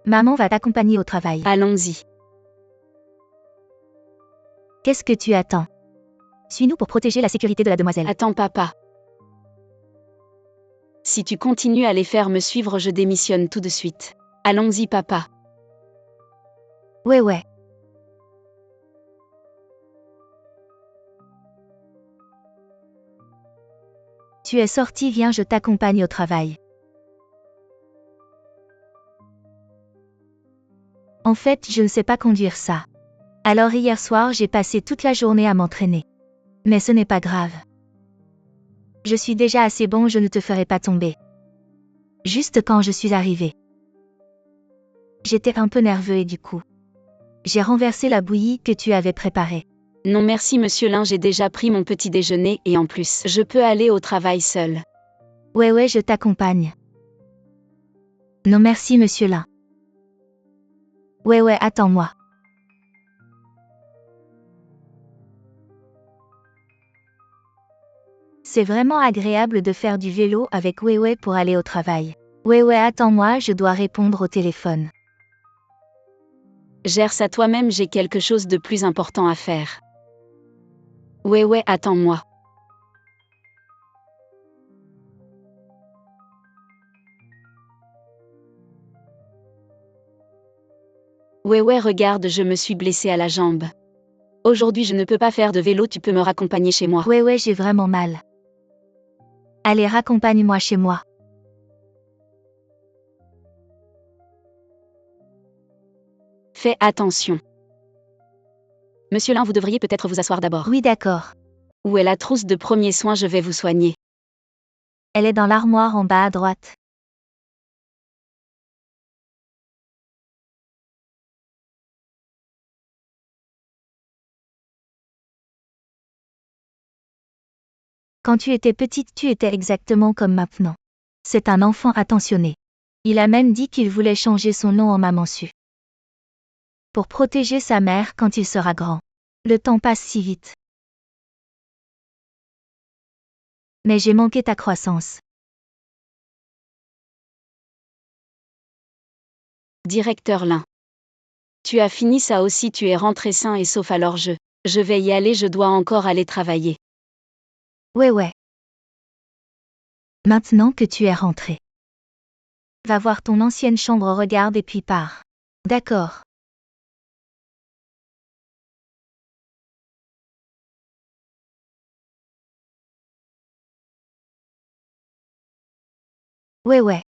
Maman va t'accompagner au travail. Allons-y. Qu'est-ce que tu attends? Suis-nous pour protéger la sécurité de la demoiselle. Attends papa. Si tu continues à les faire me suivre, je démissionne tout de suite. Allons-y papa. Ouais. Tu es sorti, viens, je t'accompagne au travail. En fait, je ne sais pas conduire ça. Alors hier soir, j'ai passé toute la journée à m'entraîner. Mais ce n'est pas grave. Je suis déjà assez bon, je ne te ferai pas tomber. Juste quand je suis arrivé. J'étais un peu nerveux et du coup, j'ai renversé la bouillie que tu avais préparée. Non merci monsieur Lin, j'ai déjà pris mon petit déjeuner et en plus, je peux aller au travail seul. Ouais, je t'accompagne. Non merci monsieur Lin. Ouais, attends-moi. C'est vraiment agréable de faire du vélo avec Ouais pour aller au travail. Ouais, attends-moi, je dois répondre au téléphone. Gère ça toi-même, j'ai quelque chose de plus important à faire. Ouais, attends-moi. Ouais, regarde, je me suis blessée à la jambe. Aujourd'hui je ne peux pas faire de vélo, tu peux me raccompagner chez moi. Ouais, j'ai vraiment mal. Allez, raccompagne-moi chez moi. Fais attention. Monsieur Lin, vous devriez peut-être vous asseoir d'abord. Oui, d'accord. Où est la trousse de premiers soins, je vais vous soigner. Elle est dans l'armoire en bas à droite. Quand tu étais petite, tu étais exactement comme maintenant. C'est un enfant attentionné. Il a même dit qu'il voulait changer son nom en Maman Su. Pour protéger sa mère quand il sera grand. Le temps passe si vite. Mais j'ai manqué ta croissance. Directeur Lin. Tu as fini ça aussi, tu es rentré sain et sauf, alors je vais y aller, je dois encore aller travailler. Ouais. Maintenant que tu es rentré. Va voir ton ancienne chambre, regarde et puis pars. D'accord. Ouais.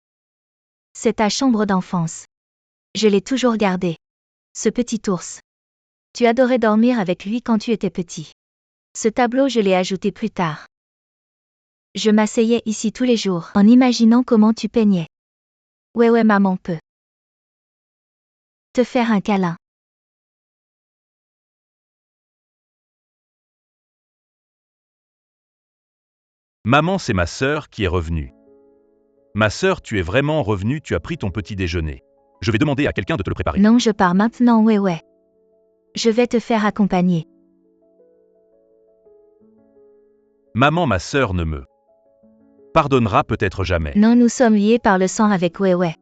C'est ta chambre d'enfance. Je l'ai toujours gardé. Ce petit ours. Tu adorais dormir avec lui quand tu étais petit. Ce tableau, je l'ai ajouté plus tard. Je m'asseyais ici tous les jours en imaginant comment tu peignais. Ouais, maman peut te faire un câlin. Maman, c'est ma sœur qui est revenue. Ma sœur, tu es vraiment revenue, tu as pris ton petit déjeuner. Je vais demander à quelqu'un de te le préparer. Non, je pars maintenant, ouais. Je vais te faire accompagner. Maman, ma sœur ne me pardonnera peut-être jamais. Non, nous sommes liés par le sang avec ouais.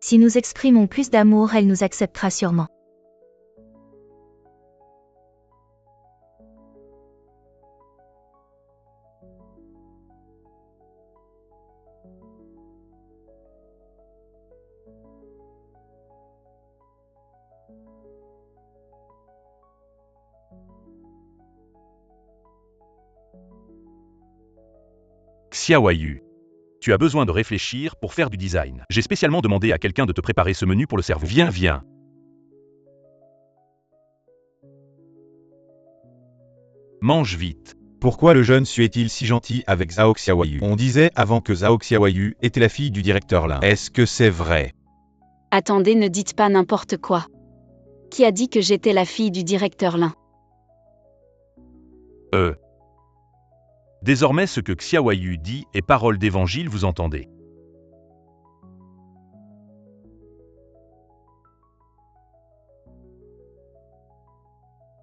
Si nous exprimons plus d'amour, elle nous acceptera sûrement. Xiaoyu. Tu as besoin de réfléchir pour faire du design. J'ai spécialement demandé à quelqu'un de te préparer ce menu pour le cerveau. Viens, viens. Mange vite. Pourquoi le jeune Su est-il si gentil avec Zhao Xiaoyu? On disait avant que Zhao Xiaoyu était la fille du directeur Lin. Est-ce que c'est vrai? Attendez, ne dites pas n'importe quoi. Qui a dit que j'étais la fille du directeur Lin? Désormais, ce que Xiaoyu dit est parole d'évangile, vous entendez.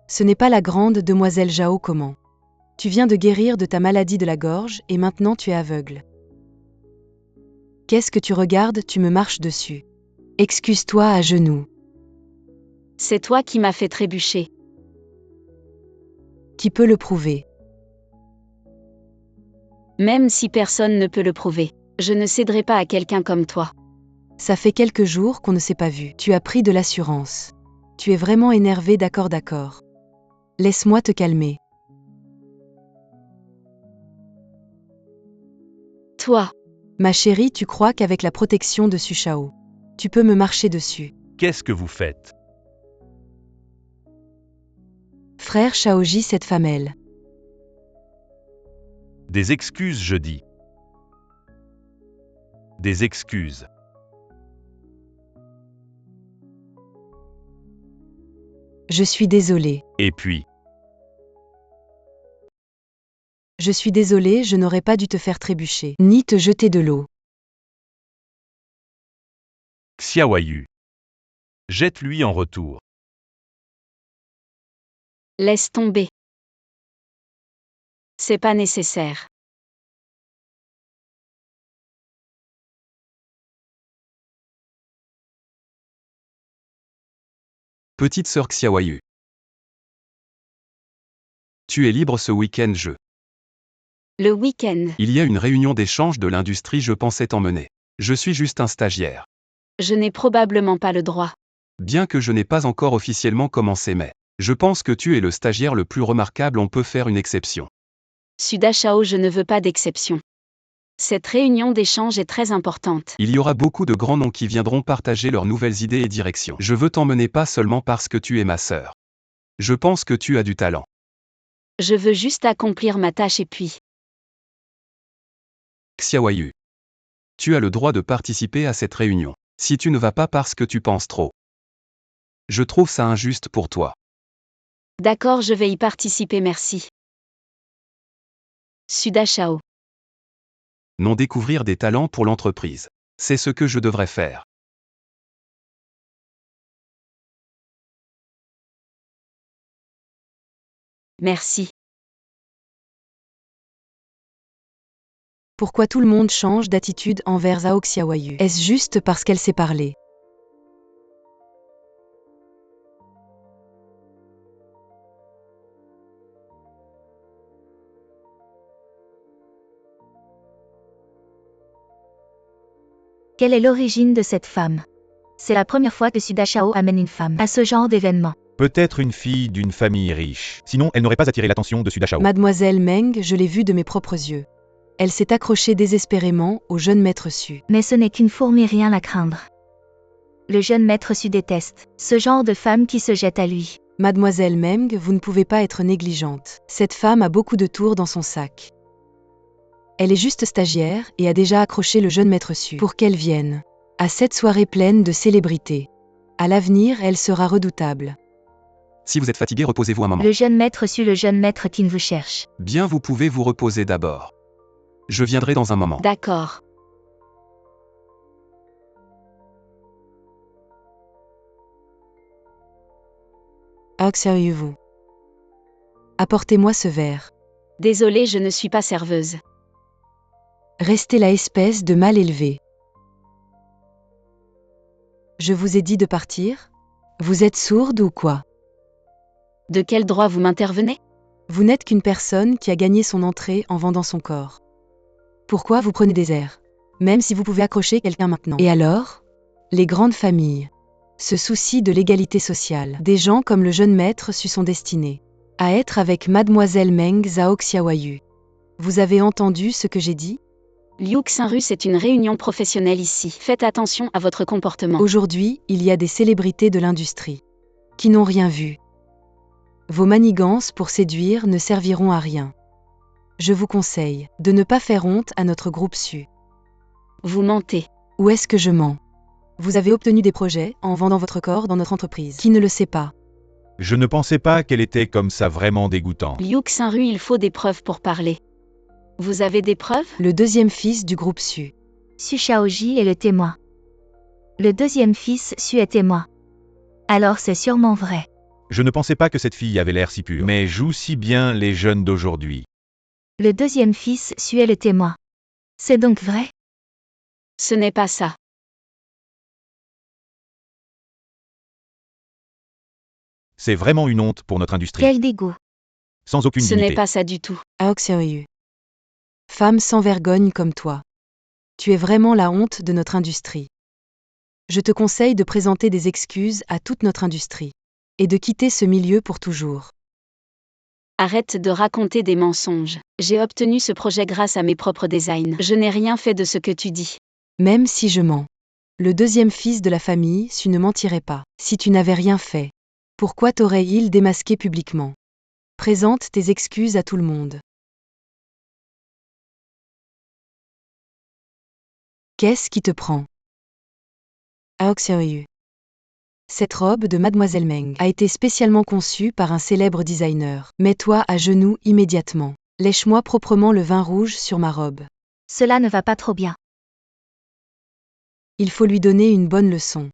Ce n'est pas la grande demoiselle Zhao comment? Tu viens de guérir de ta maladie de la gorge et maintenant tu es aveugle. Qu'est-ce que tu regardes? Tu me marches dessus. Excuse-toi à genoux. C'est toi qui m'as fait trébucher. Qui peut le prouver? Même si personne ne peut le prouver, je ne céderai pas à quelqu'un comme toi. Ça fait quelques jours qu'on ne s'est pas vu. Tu as pris de l'assurance. Tu es vraiment énervé, d'accord, d'accord. Laisse-moi te calmer. Toi, Ma chérie, tu crois qu'avec la protection de Su Shao, tu peux me marcher dessus? Qu'est-ce que vous faites? Frère Shaoji, cette femelle. Des excuses, je dis. Des excuses. Je suis désolée. Et puis, Je suis désolée, je n'aurais pas dû te faire trébucher, ni te jeter de l'eau. Xiaoyu. Jette-lui en retour. laisse tomber. C'est pas nécessaire. Petite sœur Xiaoyu. Tu es libre ce week-end, Le week-end, Il y a une réunion d'échange de l'industrie, je pensais t'emmener. Je suis juste un stagiaire. je n'ai probablement pas le droit. Bien que je n'ai pas encore officiellement commencé, mais je pense que tu es le stagiaire le plus remarquable, on peut faire une exception. Suda Shao, je ne veux pas d'exception. Cette réunion d'échange est très importante. Il y aura beaucoup de grands noms qui viendront partager leurs nouvelles idées et directions. Je veux t'emmener pas seulement parce que tu es ma sœur. Je pense que tu as du talent. Je veux juste accomplir ma tâche et puis. Xiaoyu. Tu as le droit de participer à cette réunion. Si tu ne vas pas parce que tu penses trop. Je trouve ça injuste pour toi. D'accord, je vais y participer, merci. Suda Shao. Non, découvrir des talents pour l'entreprise. C'est ce que je devrais faire. Merci. Pourquoi tout le monde change d'attitude envers Zhao Xiaoyu? Est-ce juste parce qu'elle sait parler? Quelle est l'origine de cette femme? C'est la première fois que Suda Shao amène une femme à ce genre d'événement. Peut-être une fille d'une famille riche. Sinon, elle n'aurait pas attiré l'attention de Suda Shao. Mademoiselle Meng, je l'ai vue de mes propres yeux. Elle s'est accrochée désespérément au jeune maître Su. Mais ce n'est qu'une fourmi, rien à craindre. Le jeune maître Su déteste ce genre de femme qui se jette à lui. Mademoiselle Meng, vous ne pouvez pas être négligente. Cette femme a beaucoup de tours dans son sac. Elle est juste stagiaire et a déjà accroché le jeune maître Su pour qu'elle vienne à cette soirée pleine de célébrités. À l'avenir, elle sera redoutable. Si vous êtes fatigué, reposez-vous un moment. Le jeune maître Su, le jeune maître qui vous cherche. Bien, vous pouvez vous reposer d'abord. Je viendrai dans un moment. D'accord. Observez-vous. Apportez-moi ce verre. Désolée, je ne suis pas serveuse. Restez la espèce de mal élevé. Je vous ai dit de partir? Vous êtes sourde ou quoi? De quel droit vous m'intervenez? Vous n'êtes qu'une personne qui a gagné son entrée en vendant son corps. Pourquoi vous prenez des airs? Même si vous pouvez accrocher quelqu'un maintenant. Et alors? Les grandes familles se soucient de l'égalité sociale. Des gens comme le jeune maître Su sont destinés À être avec mademoiselle Meng Zhao Xiaoyu. Vous avez entendu ce que j'ai dit? Liu Xinru, c'est une réunion professionnelle ici. Faites attention à votre comportement. Aujourd'hui, il y a des célébrités de l'industrie qui n'ont rien vu. Vos manigances pour séduire ne serviront à rien. Je vous conseille de ne pas faire honte à notre groupe Su. Vous mentez. Où est-ce que je mens? Vous avez obtenu des projets en vendant votre corps dans notre entreprise. Qui ne le sait pas? Je ne pensais pas qu'elle était comme ça vraiment dégoûtant. Liu Xinru, il faut des preuves pour parler. Vous avez des preuves? Le deuxième fils du groupe Su. Su Shaoji est le témoin. Le deuxième fils Su est témoin. Alors c'est sûrement vrai. Je ne pensais pas que cette fille avait l'air si pure, mais joue si bien les jeunes d'aujourd'hui. Le deuxième fils Su est le témoin. C'est donc vrai? Ce n'est pas ça. C'est vraiment une honte pour notre industrie. Quel dégoût. Sans aucune Ce dignité. n'est pas ça du tout. Ao Xiaoyu. Femme sans vergogne comme toi. Tu es vraiment la honte de notre industrie. Je te conseille de présenter des excuses à toute notre industrie. Et de quitter ce milieu pour toujours. Arrête de raconter des mensonges. J'ai obtenu ce projet grâce à mes propres designs. Je n'ai rien fait de ce que tu dis. Même si je mens. Le deuxième fils de la famille Su ne mentirait pas. Si tu n'avais rien fait, pourquoi t'aurait-il démasqué publiquement? Présente tes excuses à tout le monde. Qu'est-ce qui te prend? Ao Xiaoyu. Cette robe de mademoiselle Meng a été spécialement conçue par un célèbre designer. Mets-toi à genoux immédiatement. Lèche-moi proprement le vin rouge sur ma robe. Cela ne va pas trop bien. Il faut lui donner une bonne leçon.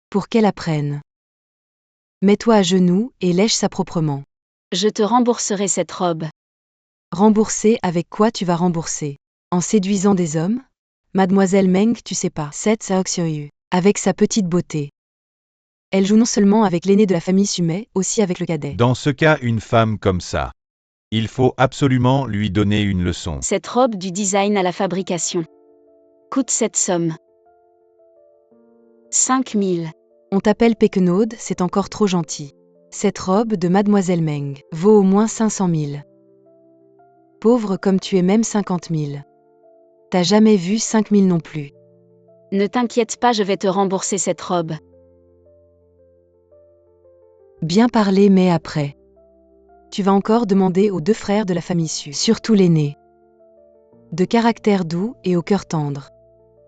Pour qu'elle apprenne. Mets-toi à genoux et lèche ça proprement. Je te rembourserai cette robe. Rembourser avec quoi tu vas rembourser? En séduisant des hommes? Mademoiselle Meng, tu sais pas. Cette Ao Xiaoyu. Avec sa petite beauté. Elle joue non seulement avec l'aîné de la famille Su, mais aussi avec le cadet. Dans ce cas, une femme comme ça, il faut absolument lui donner une leçon. Cette robe du design à la fabrication coûte cette somme. 5 000. On t'appelle Péquenaude, c'est encore trop gentil. Cette robe de mademoiselle Meng vaut au moins 500 000. Pauvre comme tu es, même 50 000. T'as jamais vu 5 000 non plus. Ne t'inquiète pas, je vais te rembourser cette robe. Bien parlé, mais après. Tu vas encore demander aux deux frères de la famille Su, surtout l'aîné. De caractère doux et au cœur tendre.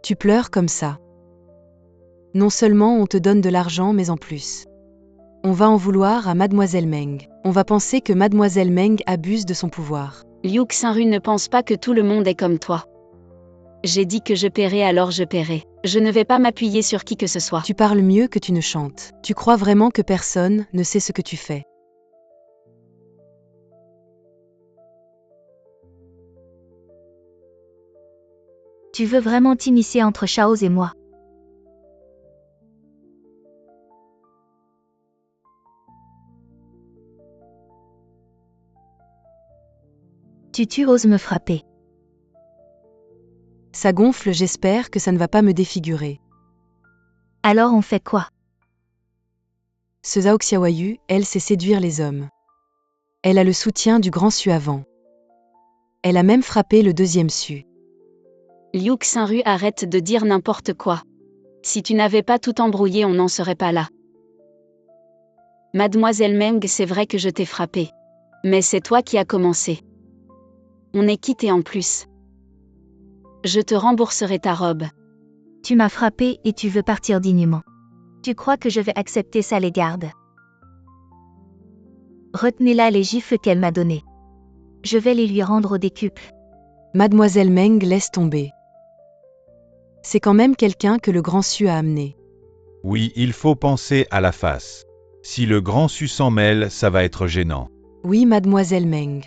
Tu pleures comme ça. Non seulement on te donne de l'argent, mais en plus. On va en vouloir à mademoiselle Meng. On va penser que mademoiselle Meng abuse de son pouvoir. Liu Xinru ne pense pas que tout le monde est comme toi. J'ai dit que je paierai, alors je paierai. Je ne vais pas m'appuyer sur qui que ce soit. Tu parles mieux que tu ne chantes. Tu crois vraiment que personne ne sait ce que tu fais? Tu veux vraiment t'immiscer entre Chaos et moi? Tu oses me frapper. Ça gonfle, j'espère que ça ne va pas me défigurer. Alors on fait quoi? Ce Zhao Xiaoyu, elle sait séduire les hommes. Elle a le soutien du grand Su avant. Elle a même frappé le deuxième Su. Liu Xinru, arrête de dire n'importe quoi. Si tu n'avais pas tout embrouillé, on n'en serait pas là. Mademoiselle Meng, c'est vrai que je t'ai frappé. Mais c'est toi qui as commencé. On est quitté en plus. Je te rembourserai ta robe. Tu m'as frappé et tu veux partir dignement. Tu crois que je vais accepter ça, les gardes? Retenez-la les gifles qu'elle m'a données. Je vais les lui rendre au décuple. Mademoiselle Meng, laisse tomber. C'est quand même quelqu'un que le grand Su a amené. Oui, il faut penser à la face. Si le grand Su s'en mêle, ça va être gênant. Oui, mademoiselle Meng.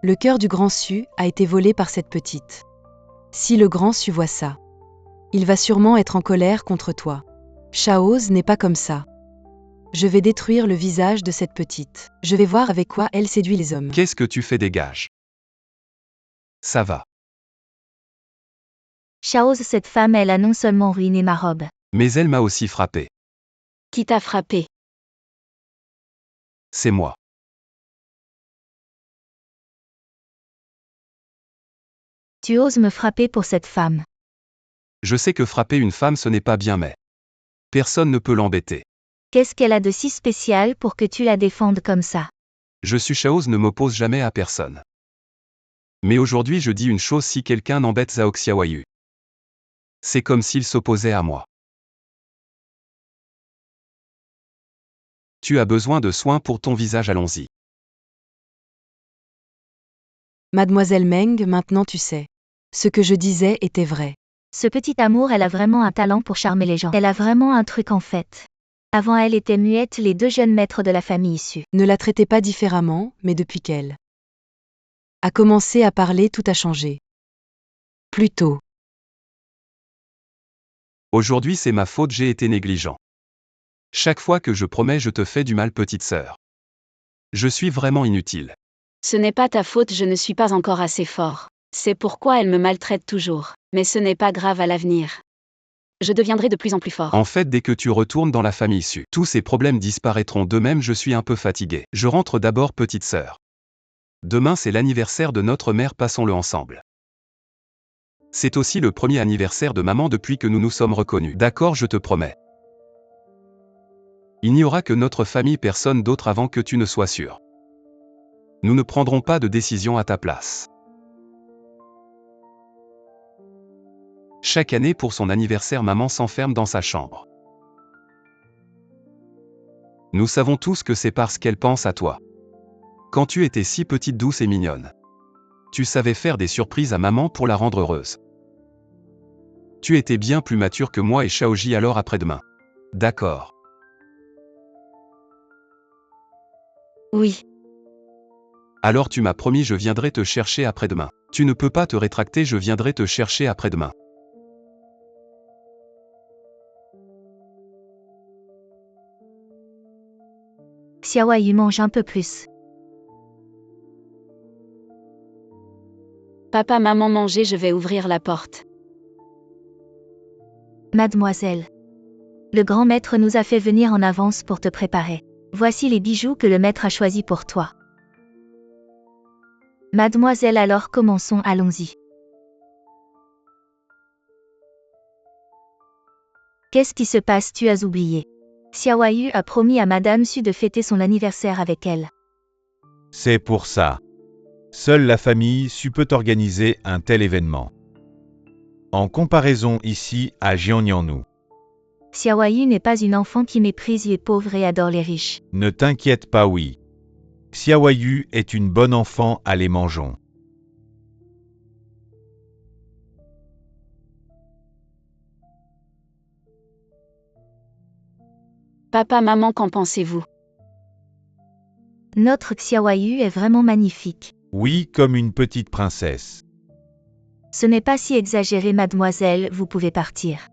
Le cœur du grand Su a été volé par cette petite. Si le grand Su voit ça, il va sûrement être en colère contre toi. Chaos n'est pas comme ça. Je vais détruire le visage de cette petite. Je vais voir avec quoi elle séduit les hommes. Qu'est-ce que tu fais, dégage? Ça va. Chaos, cette femme, elle a non seulement ruiné ma robe. Mais elle m'a aussi frappé. Qui t'a frappé? C'est moi. Tu oses me frapper pour cette femme. Je sais que frapper une femme ce n'est pas bien mais personne ne peut l'embêter. Qu'est-ce qu'elle a de si spécial pour que tu la défendes comme ça? Je suis Chaos ne m'oppose jamais à personne. Mais aujourd'hui je dis une chose si quelqu'un n'embête Zhao Xiaoyu. C'est comme s'il s'opposait à moi. Tu as besoin de soins pour ton visage, allons-y. Mademoiselle Meng, maintenant tu sais. Ce que je disais était vrai. Ce petit amour, elle a vraiment un talent pour charmer les gens. Elle a vraiment un truc en fait. Avant elle était muette, les deux jeunes maîtres de la famille issus. Ne la traitez pas différemment, mais depuis qu'elle a commencé à parler, tout a changé. Plus tôt. Aujourd'hui c'est ma faute, j'ai été négligent. Chaque fois que je promets je te fais du mal, petite sœur. Je suis vraiment inutile. Ce n'est pas ta faute, je ne suis pas encore assez fort. C'est pourquoi elle me maltraite toujours. Mais ce n'est pas grave à l'avenir. Je deviendrai de plus en plus fort. En fait, dès que tu retournes dans la famille issue, tous ces problèmes disparaîtront d'eux-mêmes. Je suis un peu fatigué. Je rentre d'abord, petite sœur. Demain c'est l'anniversaire de notre mère, passons-le ensemble. C'est aussi le premier anniversaire de maman depuis que nous nous sommes reconnus. D'accord, je te promets. Il n'y aura que notre famille, personne d'autre avant que tu ne sois sûr. Nous ne prendrons pas de décision à ta place. Chaque année pour son anniversaire, maman s'enferme dans sa chambre. Nous savons tous que c'est parce qu'elle pense à toi. Quand tu étais si petite, douce et mignonne. Tu savais faire des surprises à maman pour la rendre heureuse. Tu étais bien plus mature que moi et Shaoji, alors après-demain. D'accord. Oui. Alors tu m'as promis, je viendrai te chercher après-demain. Tu ne peux pas te rétracter, je viendrai te chercher après-demain. Xiaoyu mange un peu plus. Papa, maman, mangez, je vais ouvrir la porte. Mademoiselle. Le grand maître nous a fait venir en avance pour te préparer. Voici les bijoux que le maître a choisis pour toi. Mademoiselle, alors commençons, allons-y. Qu'est-ce qui se passe, tu as oublié? Xiaoyu a promis à Madame Su de fêter son anniversaire avec elle. C'est pour ça. Seule la famille Su peut organiser un tel événement. En comparaison ici à Jiangnan. Xiaoyu n'est pas une enfant qui méprise les pauvres et adore les riches. Ne t'inquiète pas, oui. Xiaoyu est une bonne enfant, allez mangeons. Papa, maman, qu'en pensez-vous? Notre Xiaoyu est vraiment magnifique. Oui, comme une petite princesse. Ce n'est pas si exagéré, mademoiselle, vous pouvez partir.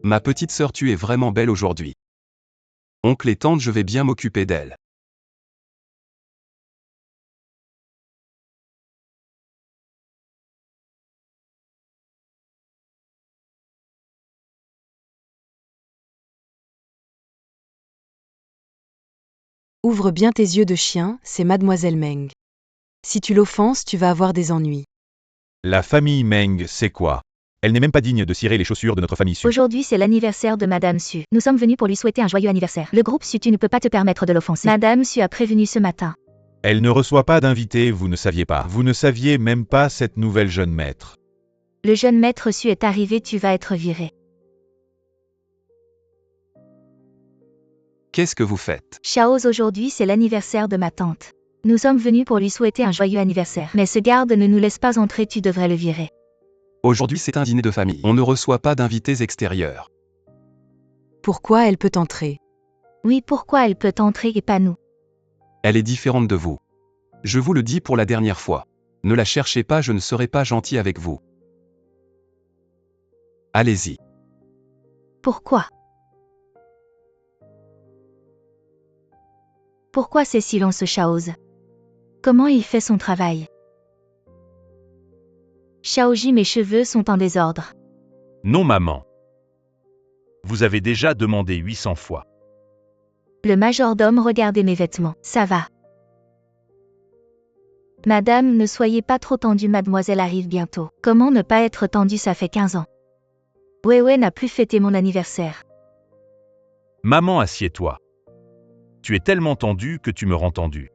Ma petite sœur, tu es vraiment belle aujourd'hui. Oncle et tante, je vais bien m'occuper d'elle. Ouvre bien tes yeux de chien, c'est Mademoiselle Meng. Si tu l'offenses, tu vas avoir des ennuis. La famille Meng, c'est quoi? Elle n'est même pas digne de cirer les chaussures de notre famille Su. Aujourd'hui, c'est l'anniversaire de Madame Su. Nous sommes venus pour lui souhaiter un joyeux anniversaire. Le groupe Su, tu ne peux pas te permettre de l'offenser. Madame Su a prévenu ce matin. Elle ne reçoit pas d'invités, vous ne saviez pas. Vous ne saviez même pas cette nouvelle jeune maître. Le jeune maître Su est arrivé, tu vas être viré. Qu'est-ce que vous faites? Chaos, aujourd'hui, c'est l'anniversaire de ma tante. Nous sommes venus pour lui souhaiter un joyeux anniversaire. Mais ce garde ne nous laisse pas entrer, tu devrais le virer. Aujourd'hui c'est un dîner de famille. On ne reçoit pas d'invités extérieurs. Pourquoi elle peut entrer? Oui, pourquoi elle peut entrer et pas nous? Elle est différente de vous. Je vous le dis pour la dernière fois. Ne la cherchez pas, je ne serai pas gentil avec vous. Allez-y. Pourquoi? Pourquoi c'est si long ce Shaoz? Comment il fait son travail? Shaoji, mes cheveux sont en désordre. Non maman. Vous avez déjà demandé 800 fois. Le majordome, regardez mes vêtements, ça va. Madame, ne soyez pas trop tendue, mademoiselle arrive bientôt. Comment ne pas être tendue, ça fait 15 ans. Weiwei n'a plus fêté mon anniversaire. Maman, assieds-toi. Tu es tellement tendue que tu me rends tendue.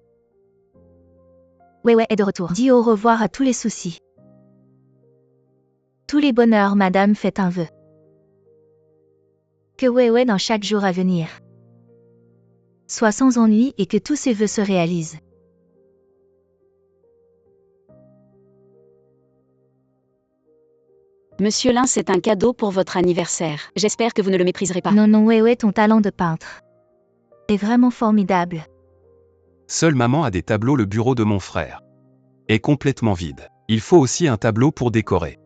Weiwei est de retour. Dis au revoir à tous les soucis. Tous les bonheurs, madame, faites un vœu. Que Weiwei dans chaque jour à venir soit sans ennui et que tous ses vœux se réalisent. Monsieur Lin, c'est un cadeau pour votre anniversaire. J'espère que vous ne le mépriserez pas. Non, non, Weiwei, ton talent de peintre est vraiment formidable. Seule maman a des tableaux, le bureau de mon frère est complètement vide. Il faut aussi un tableau pour décorer.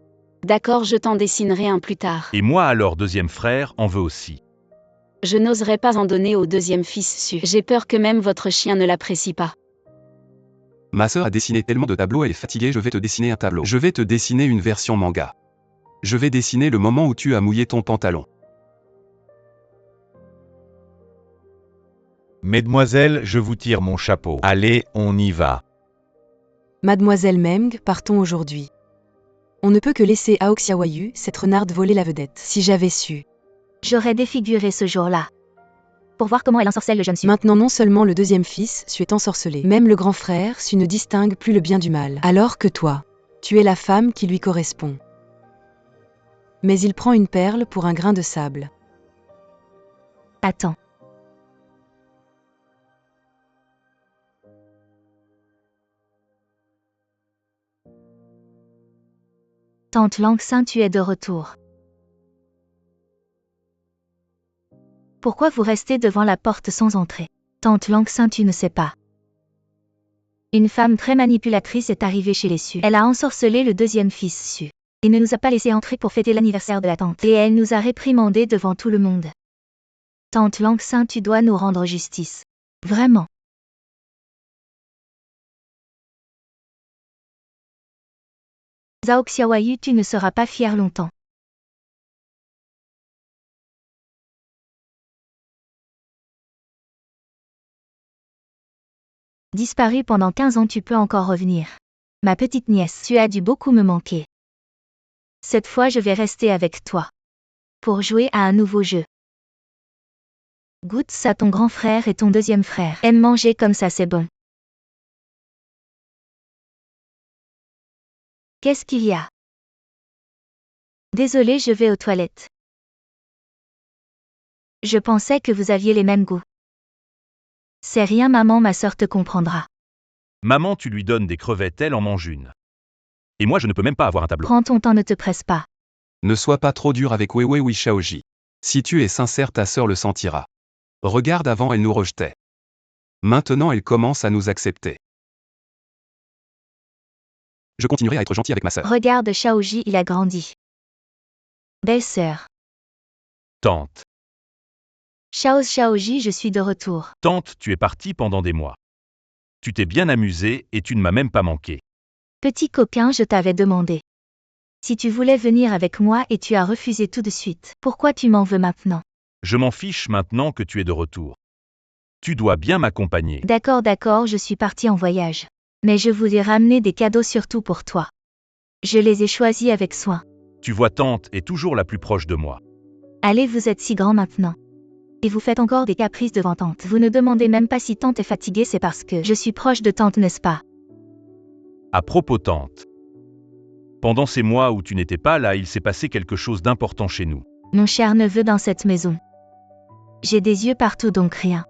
D'accord, je t'en dessinerai un plus tard. Et moi alors deuxième frère en veut aussi. Je n'oserais pas en donner au deuxième fils Su. J'ai peur que même votre chien ne l'apprécie pas. Ma sœur a dessiné tellement de tableaux, elle est fatiguée, je vais te dessiner un tableau. Je vais te dessiner une version manga. Je vais dessiner le moment où tu as mouillé ton pantalon. Mesdemoiselles, je vous tire mon chapeau. Allez, on y va. Mademoiselle Meng, partons aujourd'hui. On ne peut que laisser Ao Xiaoyu, cette renarde, voler la vedette. Si j'avais su. J'aurais défiguré ce jour-là. Pour voir comment elle ensorcelle le jeune Su. Maintenant non seulement le deuxième fils, Su est ensorcelé, même le grand frère, Su ne distingue plus le bien du mal. Alors que toi, tu es la femme qui lui correspond. Mais il prend une perle pour un grain de sable. Attends. Tante Langxin, tu es de retour. Pourquoi vous restez devant la porte sans entrer? Tante Langxin, tu ne sais pas. Une femme très manipulatrice est arrivée chez les Su. Elle a ensorcelé le deuxième fils Su. Et ne nous a pas laissé entrer pour fêter l'anniversaire de la tante. Et elle nous a réprimandés devant tout le monde. Tante Langxin, tu dois nous rendre justice. Vraiment. Zhao Xiaoyu, tu ne seras pas fier longtemps. Disparu pendant 15 ans, tu peux encore revenir. Ma petite nièce, tu as dû beaucoup me manquer. Cette fois, je vais rester avec toi. Pour jouer à un nouveau jeu. Goûte ça, ton grand frère et ton deuxième frère aiment manger comme ça, c'est bon. Qu'est-ce qu'il y a? Désolée, je vais aux toilettes. Je pensais que vous aviez les mêmes goûts. C'est rien, maman, ma sœur te comprendra. Maman, tu lui donnes des crevettes, elle en mange une. Et moi je ne peux même pas avoir un tableau. Prends ton temps, ne te presse pas. Ne sois pas trop dur avec Weiwei ou Shaoji. Si tu es sincère, ta sœur le sentira. Regarde, avant elle nous rejetait. Maintenant elle commence à nous accepter. Je continuerai à être gentil avec ma sœur. Regarde Shaoji, il a grandi. Belle-sœur. Tante. Shaoji, je suis de retour. Tante, tu es partie pendant des mois. Tu t'es bien amusée et tu ne m'as même pas manqué. Petit coquin, je t'avais demandé. Si tu voulais venir avec moi et tu as refusé tout de suite, pourquoi tu m'en veux maintenant? Je m'en fiche maintenant que tu es de retour. Tu dois bien m'accompagner. D'accord, je suis partie en voyage. Mais je vous ai ramené des cadeaux surtout pour toi. Je les ai choisis avec soin. Tu vois, tante est toujours la plus proche de moi. Allez, vous êtes si grand maintenant. Et vous faites encore des caprices devant tante. Vous ne demandez même pas si tante est fatiguée, c'est parce que je suis proche de tante, n'est-ce pas? À propos, tante. Pendant ces mois où tu n'étais pas là, il s'est passé quelque chose d'important chez nous. Mon cher neveu, dans cette maison. J'ai des yeux partout, donc rien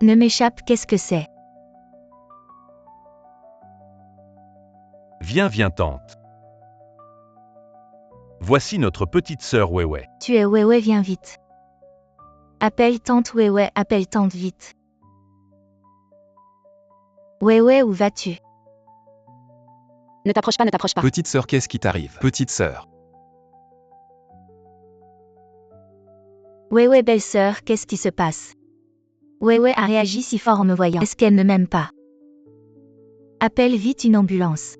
ne m'échappe. Qu'est-ce que c'est? Viens, tante. Voici notre petite sœur Weiwei. Tu es Weiwei, viens vite. Appelle tante Weiwei, appelle tante vite. Weiwei, où vas-tu? Ne t'approche pas, ne t'approche pas. Petite sœur, qu'est-ce qui t'arrive? Petite sœur. Weiwei, belle-sœur, qu'est-ce qui se passe? Weiwei a réagi si fort en me voyant. Est-ce qu'elle ne m'aime pas? Appelle vite une ambulance.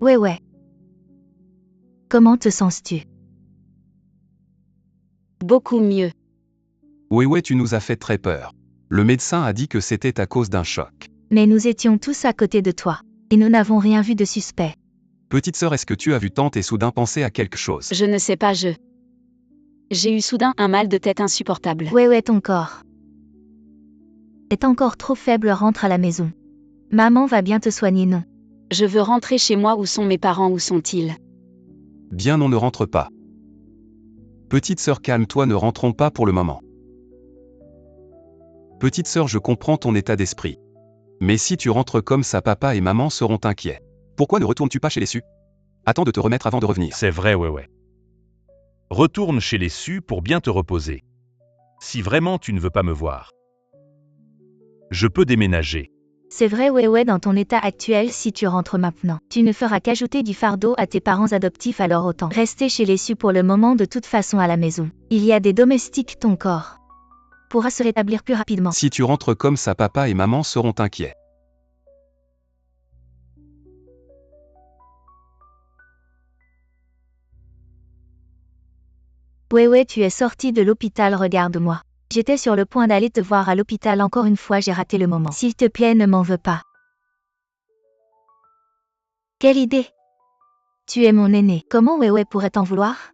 Weiwei. Comment te sens-tu? Beaucoup mieux. Ouais, tu nous as fait très peur. Le médecin a dit que c'était à cause d'un choc. Mais nous étions tous à côté de toi. Et nous n'avons rien vu de suspect. Petite sœur, est-ce que tu as vu tante et soudain penser à quelque chose? Je ne sais pas, J'ai eu soudain un mal de tête insupportable. Weiwei, ton corps est encore trop faible, rentre à la maison. Maman va bien te soigner, non? Je veux rentrer chez moi. Où sont mes parents? Où sont-ils? Bien, on ne rentre pas. Petite sœur, calme-toi, ne rentrons pas pour le moment. Petite sœur, je comprends ton état d'esprit. Mais si tu rentres comme ça, papa et maman seront inquiets. Pourquoi ne retournes-tu pas chez les Su? Attends de te remettre avant de revenir. C'est vrai, ouais. Retourne chez les Su pour bien te reposer. Si vraiment tu ne veux pas me voir, je peux déménager. C'est vrai, Weiwei, dans ton état actuel, si tu rentres maintenant, tu ne feras qu'ajouter du fardeau à tes parents adoptifs, alors autant rester chez les Su pour le moment. De toute façon, à la maison, il y a des domestiques, ton corps pourra se rétablir plus rapidement. Si tu rentres comme ça, papa et maman seront inquiets. Weiwei, tu es sorti de l'hôpital, regarde-moi. J'étais sur le point d'aller te voir à l'hôpital, encore une fois, j'ai raté le moment. S'il te plaît, ne m'en veux pas. Quelle idée! Tu es mon aîné. Comment Weiwei pourrait t'en vouloir?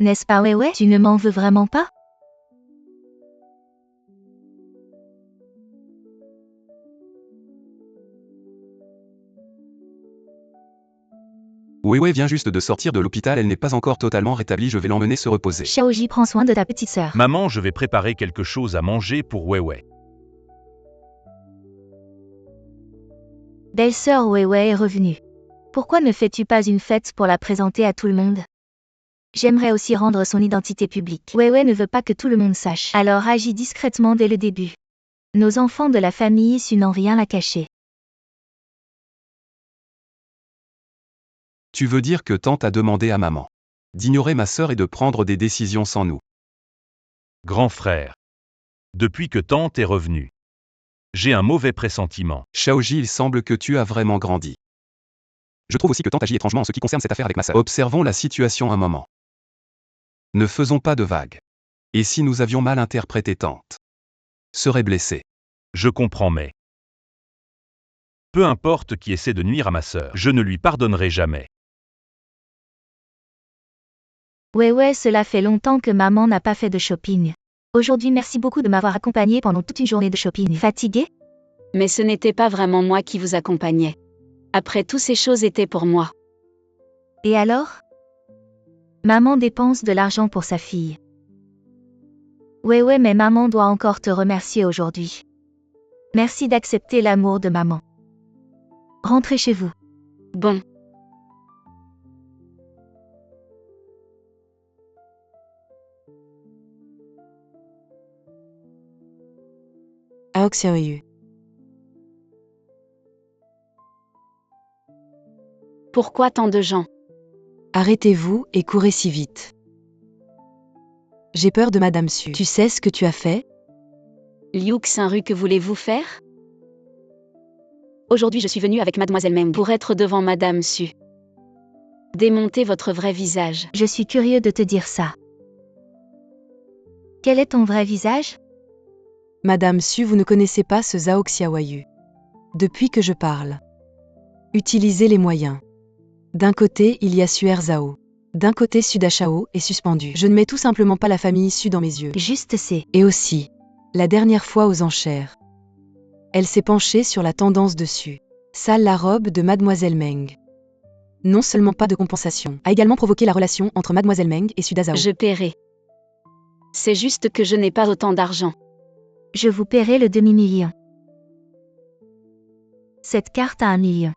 N'est-ce pas, Weiwei? Tu ne m'en veux vraiment pas? Ouais, vient juste de sortir de l'hôpital, elle n'est pas encore totalement rétablie, je vais l'emmener se reposer. Xiaoji, prends soin de ta petite sœur. Maman, je vais préparer quelque chose à manger pour Weiwei. Belle-sœur Weiwei est revenue. Pourquoi ne fais-tu pas une fête pour la présenter à tout le monde? J'aimerais aussi rendre son identité publique. Weiwei ne veut pas que tout le monde sache. Alors agis discrètement dès le début. Nos enfants de la famille Su n'ont rien à cacher. Tu veux dire que tante a demandé à maman d'ignorer ma sœur et de prendre des décisions sans nous? Grand frère. Depuis que tante est revenue, j'ai un mauvais pressentiment. Xiaoji, il semble que tu as vraiment grandi. Je trouve aussi que tante agit étrangement en ce qui concerne cette affaire avec ma sœur. Observons la situation un moment. Ne faisons pas de vagues. Et si nous avions mal interprété tante serait blessée? Je comprends, mais peu importe qui essaie de nuire à ma sœur, je ne lui pardonnerai jamais. Weiwei, cela fait longtemps que maman n'a pas fait de shopping. Aujourd'hui, merci beaucoup de m'avoir accompagné pendant toute une journée de shopping. Fatigué? Mais ce n'était pas vraiment moi qui vous accompagnais. Après, toutes ces choses étaient pour moi. Et alors? Maman dépense de l'argent pour sa fille. Weiwei, mais maman doit encore te remercier aujourd'hui. Merci d'accepter l'amour de maman. Rentrez chez vous. Bon. Aok Xiaoyu. Pourquoi tant de gens? Arrêtez-vous et courez si vite. J'ai peur de Madame Su. Tu sais ce que tu as fait? Liu Xinru, que voulez-vous faire? Aujourd'hui, je suis venue avec Mademoiselle Meng pour être devant Madame Su. Démontez votre vrai visage. Je suis curieux de te dire ça. Quel est ton vrai visage? Madame Su, vous ne connaissez pas ce Zhao Xiaoyu. Depuis que je parle. Utilisez les moyens. D'un côté, il y a Suer Zhao. D'un côté, Suda Shao est suspendu. Je ne mets tout simplement pas la famille Su dans mes yeux. Juste c'est. Et aussi, la dernière fois aux enchères, elle s'est penchée sur la tendance dessus. Sale la robe de Mademoiselle Meng. Non seulement pas de compensation, a également provoqué la relation entre Mademoiselle Meng et Suda Zhao. Je paierai. C'est juste que je n'ai pas autant d'argent. Je vous paierai le demi-million. Cette carte a 1 million.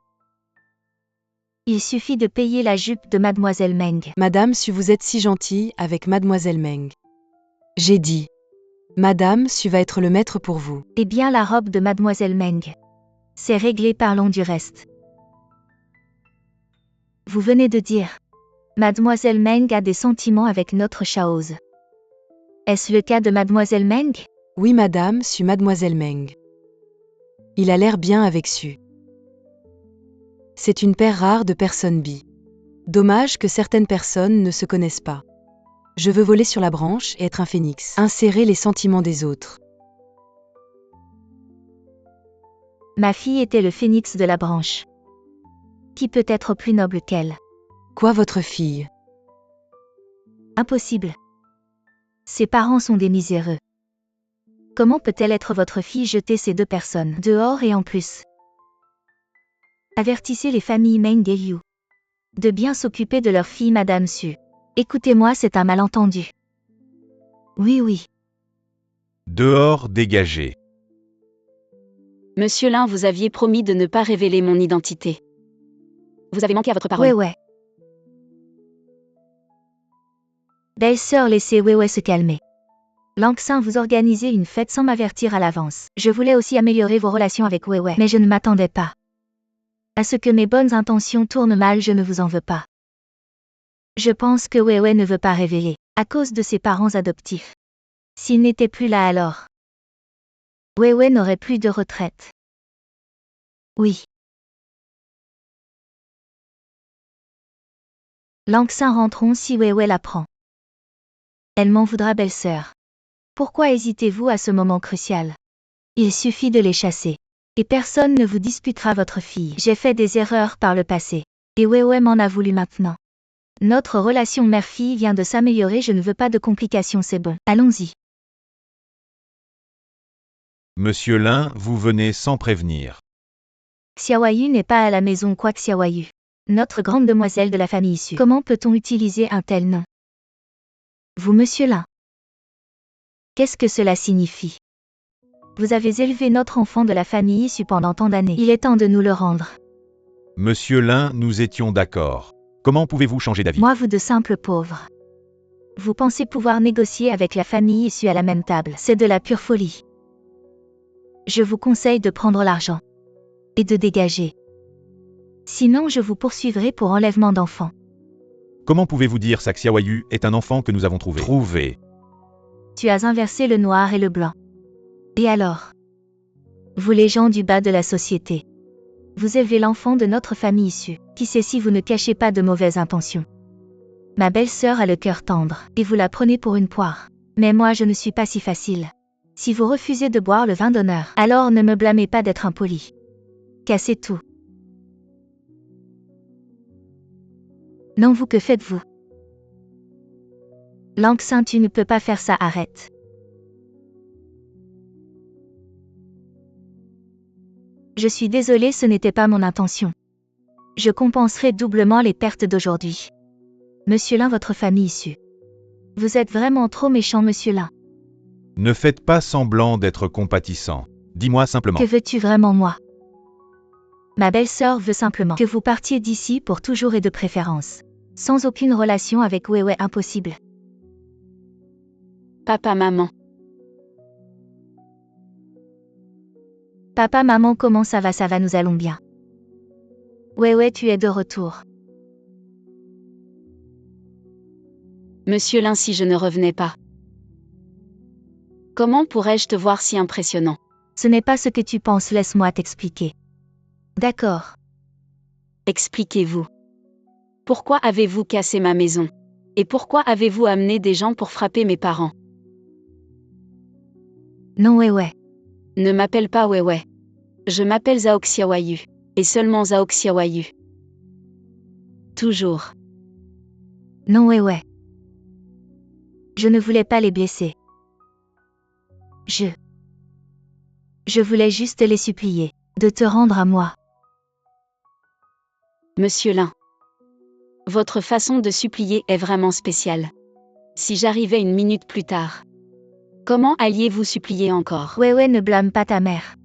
Il suffit de payer la jupe de Mademoiselle Meng. Madame Su, vous êtes si gentille avec Mademoiselle Meng. J'ai dit. Madame Su va être le maître pour vous. Eh bien, la robe de Mademoiselle Meng. C'est réglé, parlons du reste. Vous venez de dire. Mademoiselle Meng a des sentiments avec notre Chaoz. Est-ce le cas de Mademoiselle Meng? Oui madame, suis Mademoiselle Meng. Il a l'air bien avec Su. C'est une paire rare de personnes bi. Dommage que certaines personnes ne se connaissent pas. Je veux voler sur la branche et être un phénix. Insérer les sentiments des autres. Ma fille était le phénix de la branche. Qui peut être plus noble qu'elle? Quoi votre fille? Impossible. Ses parents sont des miséreux. Comment peut-elle être votre fille? Jeter ces deux personnes dehors et en plus. Avertissez les familles Meng et Yu de bien s'occuper de leur fille Madame Su. Écoutez-moi, c'est un malentendu. Oui. Dehors, dégagé. Monsieur Lin, vous aviez promis de ne pas révéler mon identité. Vous avez manqué à votre parole. Ouais. Belle-sœur, laissez ouais se calmer. Langxin, vous organisez une fête sans m'avertir à l'avance. Je voulais aussi améliorer vos relations avec ouais, mais je ne m'attendais pas à ce que mes bonnes intentions tournent mal. Je ne vous en veux pas. Je pense que ouais ne veut pas révéler, à cause de ses parents adoptifs. S'il n'était plus là alors, ouais n'aurait plus de retraite. Oui. Langxin, rentrons si ouais l'apprend. Elle m'en voudra, belle-sœur. Pourquoi hésitez-vous à ce moment crucial? Il suffit de les chasser. Et personne ne vous disputera votre fille. J'ai fait des erreurs par le passé. Et ouais m'en a voulu maintenant. Notre relation mère-fille vient de s'améliorer, je ne veux pas de complications, c'est bon. Allons-y. Monsieur Lin, vous venez sans prévenir. Xiaoyu n'est pas à la maison, quoi que Xiaoyu. Notre grande demoiselle de la famille issue. Comment peut-on utiliser un tel nom? Vous, monsieur Lin. Qu'est-ce que cela signifie? Vous avez élevé notre enfant de la famille issue pendant tant d'années. Il est temps de nous le rendre. Monsieur Lin, nous étions d'accord. Comment pouvez-vous changer d'avis? Moi, vous de simples pauvres. Vous pensez pouvoir négocier avec la famille issue à la même table? C'est de la pure folie. Je vous conseille de prendre l'argent. Et de dégager. Sinon, je vous poursuivrai pour enlèvement d'enfants. Comment pouvez-vous dire ça? Xiaoyu est un enfant que nous avons trouvé. Tu as inversé le noir et le blanc. Et alors? Vous les gens du bas de la société. Vous élevez l'enfant de notre famille issue. Qui sait si vous ne cachez pas de mauvaises intentions? Ma belle-sœur a le cœur tendre, et vous la prenez pour une poire. Mais moi je ne suis pas si facile. Si vous refusez de boire le vin d'honneur, alors ne me blâmez pas d'être impoli. Cassez tout. Non, vous, que faites-vous? Langxin, tu ne peux pas faire ça, arrête. Je suis désolée, ce n'était pas mon intention. Je compenserai doublement les pertes d'aujourd'hui. Monsieur Lin, votre famille issue. Vous êtes vraiment trop méchant, monsieur Lin. Ne faites pas semblant d'être compatissant. Dis-moi simplement. Que veux-tu vraiment, moi? Ma belle-sœur veut simplement que vous partiez d'ici pour toujours et de préférence. Sans aucune relation avec ouais, impossible. Papa, maman. Papa, maman, comment ça va, nous allons bien. Ouais, tu es de retour. Monsieur Lin, si je ne revenais pas. Comment pourrais-je te voir si impressionnant? Ce n'est pas ce que tu penses, laisse-moi t'expliquer. D'accord. Expliquez-vous. Pourquoi avez-vous cassé ma maison? Et pourquoi avez-vous amené des gens pour frapper mes parents? Non, ouais. Ne m'appelle pas ouais. Je m'appelle Zhao Xiaoyu. Et seulement Zhao Xiaoyu. Toujours. Non, ouais. Je ne voulais pas les blesser. Je voulais juste les supplier de te rendre à moi. Monsieur Lin. Votre façon de supplier est vraiment spéciale. Si j'arrivais une minute plus tard, comment alliez-vous supplier encore? Ouais, ne blâme pas ta mère.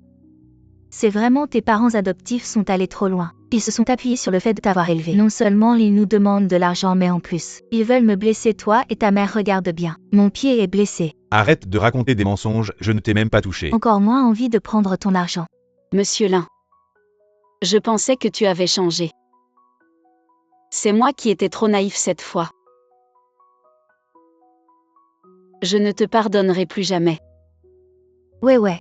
C'est vraiment tes parents adoptifs sont allés trop loin. Ils se sont appuyés sur le fait de t'avoir élevé. Non seulement ils nous demandent de l'argent, mais en plus, ils veulent me blesser toi et ta mère. Regarde bien. Mon pied est blessé. Arrête de raconter des mensonges, je ne t'ai même pas touché. Encore moins envie de prendre ton argent. Monsieur Lin. Je pensais que tu avais changé. C'est moi qui étais trop naïf cette fois. Je ne te pardonnerai plus jamais. Ouais.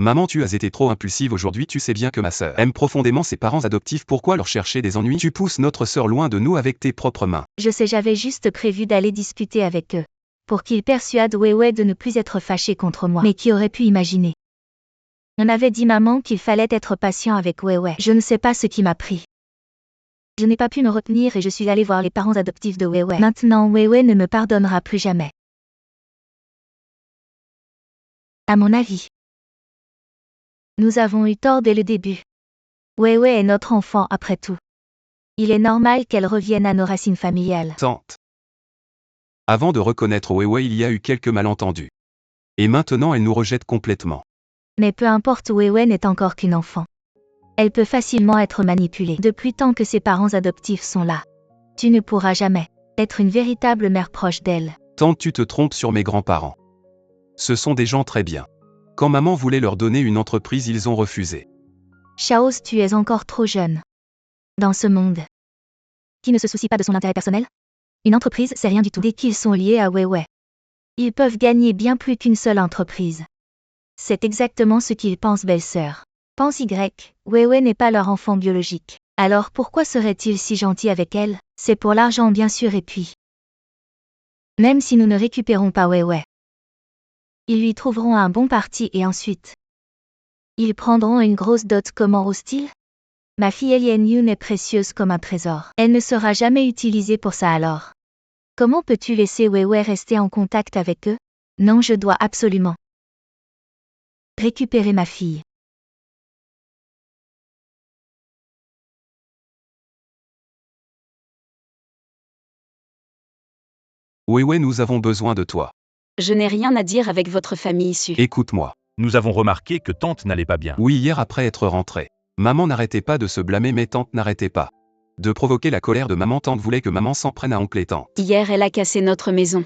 Maman, tu as été trop impulsive aujourd'hui, tu sais bien que ma sœur aime profondément ses parents adoptifs, pourquoi leur chercher des ennuis? Tu pousses notre sœur loin de nous avec tes propres mains. Je sais, j'avais juste prévu d'aller discuter avec eux. Pour qu'ils persuadent Weiwei de ne plus être fâché contre moi. Mais qui aurait pu imaginer? On avait dit maman qu'il fallait être patient avec Weiwei. Je ne sais pas ce qui m'a pris. Je n'ai pas pu me retenir et je suis allée voir les parents adoptifs de Weiwei. Maintenant Weiwei ne me pardonnera plus jamais. À mon avis. Nous avons eu tort dès le début. Weiwei est notre enfant après tout. Il est normal qu'elle revienne à nos racines familiales. Tante. Avant de reconnaître Weiwei, il y a eu quelques malentendus. Et maintenant elle nous rejette complètement. Mais peu importe, Weiwei n'est encore qu'une enfant. Elle peut facilement être manipulée. Depuis tant que ses parents adoptifs sont là. Tu ne pourras jamais être une véritable mère proche d'elle. Tante, tu te trompes sur mes grands-parents. Ce sont des gens très bien. Quand maman voulait leur donner une entreprise, ils ont refusé. Chaos, tu es encore trop jeune. Dans ce monde. Qui ne se soucie pas de son intérêt personnel? Une entreprise, c'est rien du tout. Dès qu'ils sont liés à Weiwei, ils peuvent gagner bien plus qu'une seule entreprise. C'est exactement ce qu'ils pensent, belle-sœur. Pense Y, Weiwei n'est pas leur enfant biologique. Alors pourquoi serait-il si gentil avec elle? C'est pour l'argent bien sûr, et puis. Même si nous ne récupérons pas Weiwei, ils lui trouveront un bon parti et ensuite. Ils prendront une grosse dot. Comment ose-t-il? Ma fille Alien Yun est précieuse comme un trésor. Elle ne sera jamais utilisée pour ça alors. Comment peux-tu laisser Weiwei rester en contact avec eux? Non, je dois absolument récupérer ma fille. Weiwei, nous avons besoin de toi. Je n'ai rien à dire avec votre famille issue. Écoute-moi. Nous avons remarqué que tante n'allait pas bien. Oui, hier après être rentrée. Maman n'arrêtait pas de se blâmer, mais tante n'arrêtait pas de provoquer la colère de maman. Tante voulait que maman s'en prenne à oncle et tante. Hier, elle a cassé notre maison.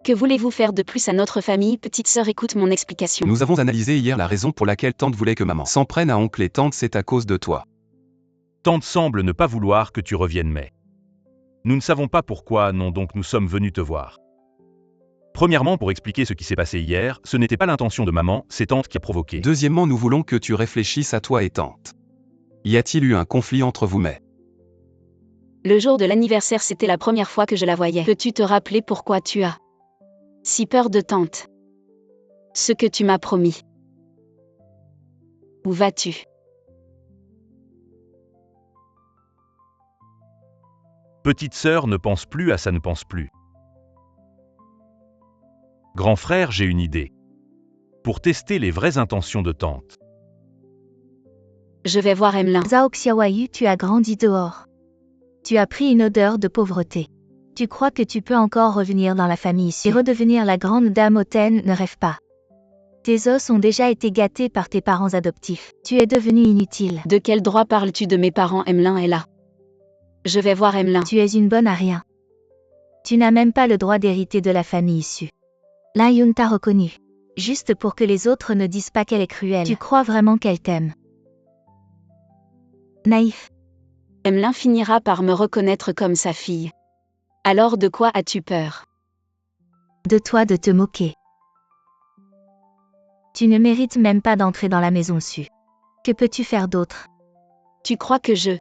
Que voulez-vous faire de plus à notre famille? Petite sœur, écoute mon explication. Nous avons analysé hier la raison pour laquelle tante voulait que maman s'en prenne à oncle et tante, c'est à cause de toi. Tante semble ne pas vouloir que tu reviennes, mais nous ne savons pas pourquoi, non, donc nous sommes venus te voir. Premièrement, pour expliquer ce qui s'est passé hier, ce n'était pas l'intention de maman, c'est tante qui a provoqué. Deuxièmement, nous voulons que tu réfléchisses à toi et tante. Y a-t-il eu un conflit entre vous? Mais Le jour de l'anniversaire, c'était la première fois que je la voyais. Peux-tu te rappeler pourquoi tu as si peur de tante? Ce que tu m'as promis. Où vas-tu? Petite sœur, ne pense plus à ça, ne pense plus. Grand frère, j'ai une idée. Pour tester les vraies intentions de tante. Je vais voir Emlin. Zhao Xiaoyu, tu as grandi dehors. Tu as pris une odeur de pauvreté. Tu crois que tu peux encore revenir dans la famille issue et redevenir la grande dame hautaine? Ne rêve pas. Tes os ont déjà été gâtés par tes parents adoptifs. Tu es devenu inutile. De quel droit parles-tu de mes parents? Emlin est là. Je vais voir Emlin. Tu es une bonne à rien. Tu n'as même pas le droit d'hériter de la famille issue. Lin Yun t'a reconnu. Juste pour que les autres ne disent pas qu'elle est cruelle. Tu crois vraiment qu'elle t'aime? Naïf. Emlin finira par me reconnaître comme sa fille. Alors de quoi as-tu peur? De toi, de te moquer. Tu ne mérites même pas d'entrer dans la maison issue. Que peux-tu faire d'autre? Tu crois que je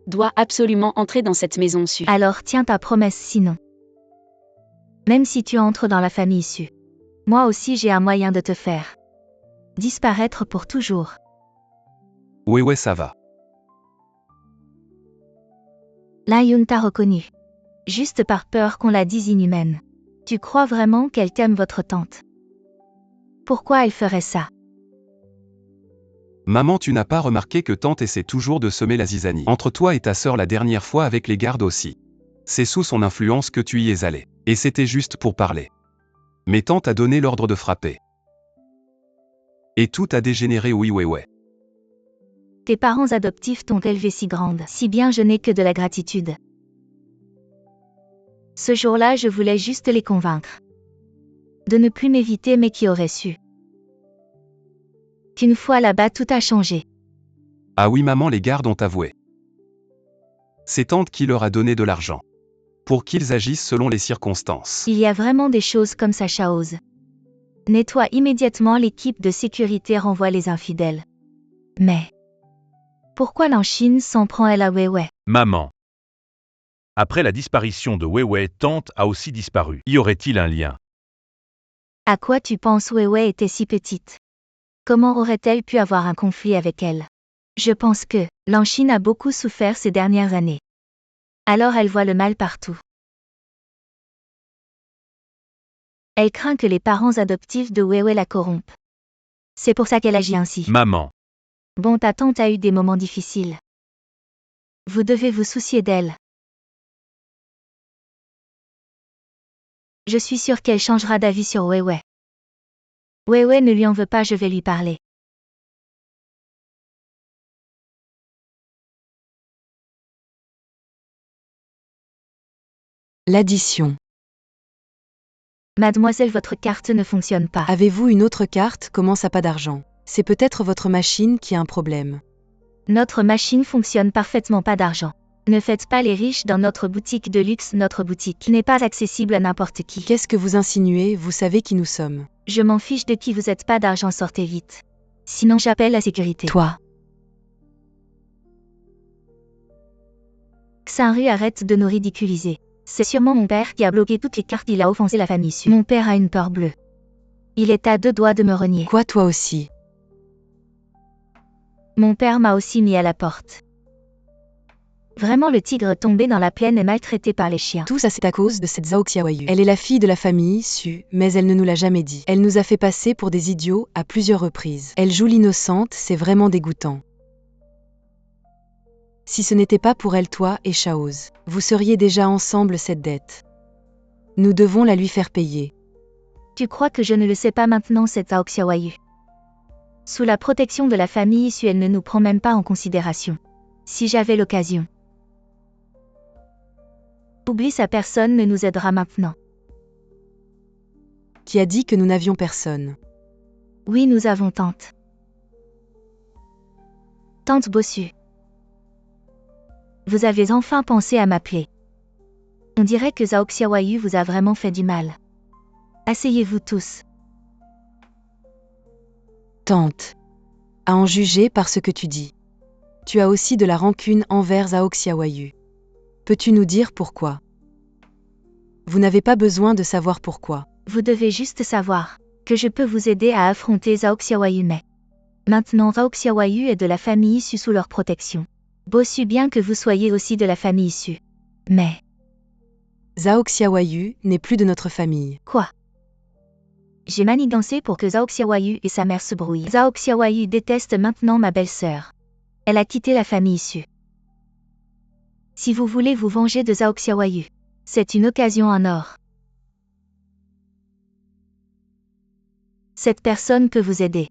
dois absolument entrer dans cette maison issue? Alors tiens ta promesse sinon. Même si tu entres dans la famille issue, moi aussi j'ai un moyen de te faire disparaître pour toujours. Ouais, ça va. Lin Yun t'a reconnu. Juste par peur qu'on la dise inhumaine. Tu crois vraiment qu'elle t'aime, votre tante? Pourquoi elle ferait ça? Maman, tu n'as pas remarqué que tante essaie toujours de semer la zizanie entre toi et ta sœur la dernière fois avec les gardes aussi. C'est sous son influence que tu y es allé. Et c'était juste pour parler. Mais tante a donné l'ordre de frapper. Et tout a dégénéré, oui. Tes parents adoptifs t'ont élevée si grande, si bien je n'ai que de la gratitude. Ce jour-là, je voulais juste les convaincre de ne plus m'éviter, mais qui aurait su qu'une fois là-bas, tout a changé. Ah oui maman, les gardes ont avoué. C'est tante qui leur a donné de l'argent. Pour qu'ils agissent selon les circonstances. Il y a vraiment des choses comme ça, Chaoz. Nettoie immédiatement, l'équipe de sécurité renvoie les infidèles. Mais pourquoi Lanchine s'en prend elle à Weiwei? Maman. Après la disparition de Weiwei, tante a aussi disparu. Y aurait-il un lien? À quoi tu penses? Weiwei était si petite. Comment aurait-elle pu avoir un conflit avec elle? Je pense que Lanchine a beaucoup souffert ces dernières années. Alors elle voit le mal partout. Elle craint que les parents adoptifs de Weiwei la corrompent. C'est pour ça qu'elle agit ainsi. Maman. Bon, ta tante a eu des moments difficiles. Vous devez vous soucier d'elle. Je suis sûre qu'elle changera d'avis sur Weiwei. Weiwei ne lui en veut pas, je vais lui parler. L'addition. Mademoiselle, votre carte ne fonctionne pas. Avez-vous une autre carte? Comment ça, pas d'argent? C'est peut-être votre machine qui a un problème. Notre machine fonctionne parfaitement, pas d'argent. Ne faites pas les riches dans notre boutique de luxe, notre boutique n'est pas accessible à n'importe qui. Qu'est-ce que vous insinuez? Vous savez qui nous sommes. Je m'en fiche de qui vous êtes, pas d'argent, sortez vite. Sinon j'appelle la sécurité. Toi. Xinru, arrête de nous ridiculiser. C'est sûrement mon père qui a bloqué toutes les cartes, il a offensé la famille Su. Mon père a une peur bleue. Il est à 2 doigts de me renier. Quoi, toi aussi? Mon père m'a aussi mis à la porte. Vraiment, le tigre tombé dans la plaine est maltraité par les chiens. Tout ça, c'est à cause de cette Zhao Xiaoyu. Elle est la fille de la famille Su, mais elle ne nous l'a jamais dit. Elle nous a fait passer pour des idiots à plusieurs reprises. Elle joue l'innocente, c'est vraiment dégoûtant. Si ce n'était pas pour elle, toi et Chaoz, vous seriez déjà ensemble cette dette. Nous devons la lui faire payer. Tu crois que je ne le sais pas maintenant, cette Zhao Xiaoyu? Sous la protection de la famille Su, elle ne nous prend même pas en considération. Si j'avais l'occasion. Oublie ça, personne ne nous aidera maintenant. Qui a dit que nous n'avions personne? Oui, nous avons tante. Tante Bossu. Vous avez enfin pensé à m'appeler. On dirait que Zhao Xiaoyu vous a vraiment fait du mal. Asseyez-vous tous. Tante. À en juger par ce que tu dis. Tu as aussi de la rancune envers Zhao Xiaoyu. Peux-tu nous dire pourquoi? Vous n'avez pas besoin de savoir pourquoi. Vous devez juste savoir que je peux vous aider à affronter Zhao Xiaoyu, mais maintenant Zhao Xiaoyu est de la famille Su sous leur protection. Bossu, bien que vous soyez aussi de la famille Su. Mais Zhao Xiaoyu n'est plus de notre famille. quoi? J'ai manigancé pour que Zhao Xiaoyu et sa mère se brouillent. Zhao Xiaoyu déteste maintenant ma belle-sœur. Elle a quitté la famille Su. Si vous voulez vous venger de Zhao Xiaoyu, c'est une occasion en or. Cette personne peut vous aider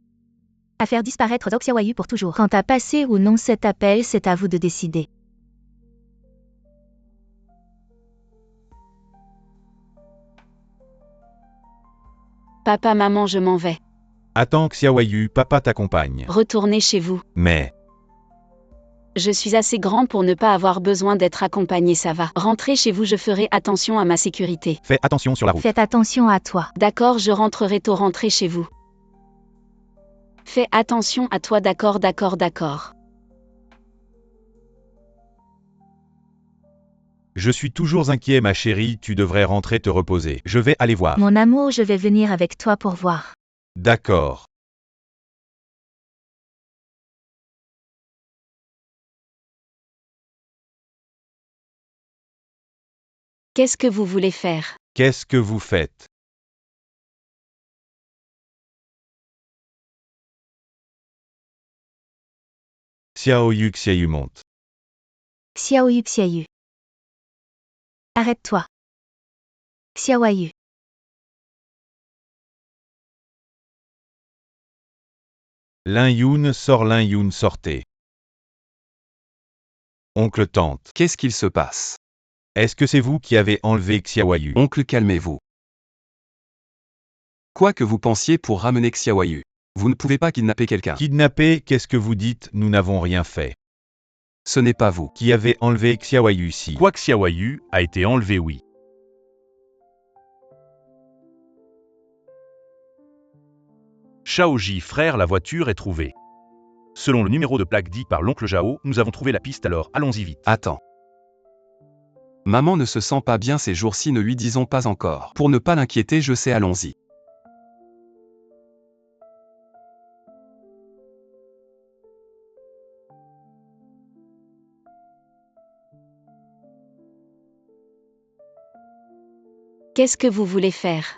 à faire disparaître Zhao Xiaoyu pour toujours. Quant à passer ou non cet appel, c'est à vous de décider. Papa, maman, je m'en vais. Attends Xiaoyu, papa t'accompagne. Retournez chez vous. Mais, Je suis assez grand pour ne pas avoir besoin d'être accompagné, ça va. Rentrez chez vous, je ferai attention à ma sécurité. fais attention sur la route. Faites attention à toi. D'accord, je rentrerai tôt, rentrez chez vous. Fais attention à toi, d'accord, d'accord, d'accord. Je suis toujours inquiet ma chérie, tu devrais rentrer te reposer. Je vais aller voir. Mon amour, je vais venir avec toi pour voir. D'accord. Qu'est-ce que vous voulez faire? Qu'est-ce que vous faites? Xiaoyu monte. Xiaoyu Xiaoyu. Arrête-toi. Xiaoyu. Lin Yun sort, Lin Yun sortez. Oncle tante. Qu'est-ce qu'il se passe? Est-ce que c'est vous qui avez enlevé Xiaoyu? Oncle, calmez-vous. Quoi que vous pensiez pour ramener Xiaoyu, vous ne pouvez pas kidnapper quelqu'un. Kidnappé, qu'est-ce que vous dites? Nous n'avons rien fait. Ce n'est pas vous. Qui avez enlevé Xiaoyu ici? Quoi que Xiaoyu a été enlevé, oui. Shaoji, frère, la voiture est trouvée. Selon le numéro de plaque dit par l'oncle Zhao, nous avons trouvé la piste, alors allons-y vite. Attends. Maman ne se sent pas bien ces jours-ci, ne lui disons pas encore. Pour ne pas l'inquiéter, je sais, allons-y. Qu'est-ce que vous voulez faire?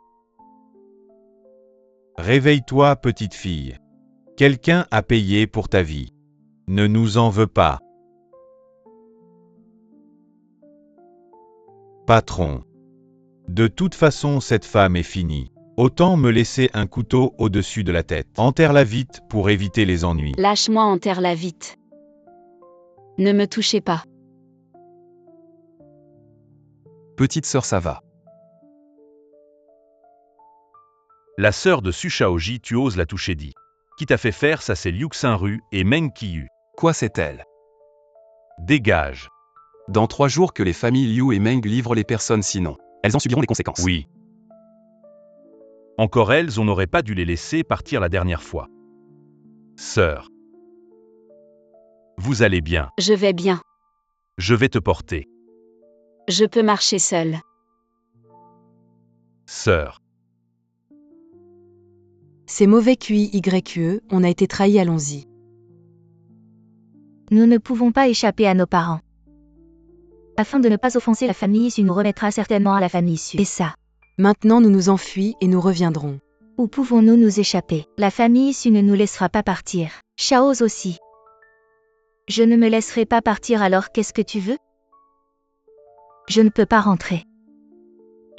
Réveille-toi, petite fille. Quelqu'un a payé pour ta vie. Ne nous en veux pas. Patron. De toute façon, cette femme est finie. Autant me laisser un couteau au-dessus de la tête. Enterre-la vite pour éviter les ennuis. Lâche-moi, enterre-la vite. Ne me touchez pas. Petite sœur, ça va. La sœur de Su Shaoji, tu oses la toucher, dit. Qui t'a fait faire ça? C'est Liu Xinru et Meng Qiyu. Quoi, c'est elle? Dégage. Dans 3 jours que les familles Liu et Meng livrent les personnes, sinon, elles en subiront les conséquences. Oui. Encore elles, on n'aurait pas dû les laisser partir la dernière fois. Sœur. Vous allez bien. Je vais bien. Je vais te porter. Je peux marcher seule. Sœur. C'est mauvais QIYQE, on a été trahis, allons-y. Nous ne pouvons pas échapper à nos parents. Afin de ne pas offenser la famille Su, nous remettra certainement à la famille Su. Et ça. Maintenant nous nous enfuis et nous reviendrons. Où pouvons-nous nous échapper? La famille Su ne nous laissera pas partir. Chaos aussi. Je ne me laisserai pas partir, alors qu'est-ce que tu veux? Je ne peux pas rentrer.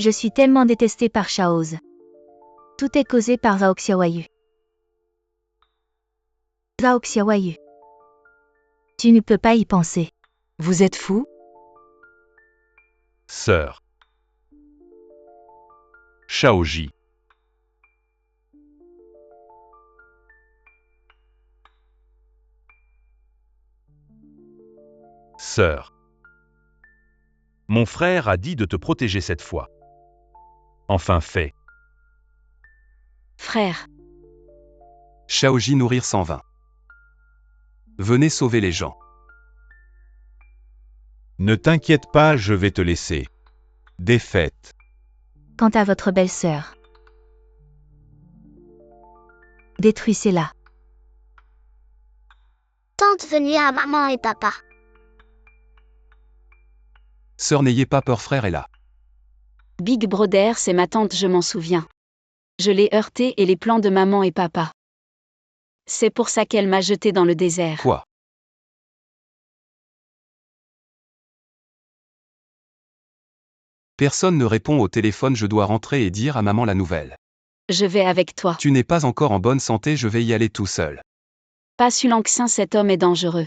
Je suis tellement détestée par Chaos. Tout est causé par Zhao Xiaoyu. Zhao Xiaoyu. Tu ne peux pas y penser. Vous êtes fou? Sœur. Shaoji. Sœur. Mon frère a dit de te protéger cette fois. Enfin fait. Frère. Shaoji, nourrir 120. Venez sauver les gens. Ne t'inquiète pas, je vais te laisser. Défaite. Quant à votre belle-sœur, détruisez-la. Tente venir à maman et papa. Sœur, n'ayez pas peur, frère est là. Big Brother, c'est ma tante, je m'en souviens. Je l'ai heurtée et les plans de maman et papa. C'est pour ça qu'elle m'a jeté dans le désert. Quoi? Personne ne répond au téléphone, je dois rentrer et dire à maman la nouvelle. Je vais avec toi. Tu n'es pas encore en bonne santé, je vais y aller tout seul. Pas Sulanxin, cet homme est dangereux.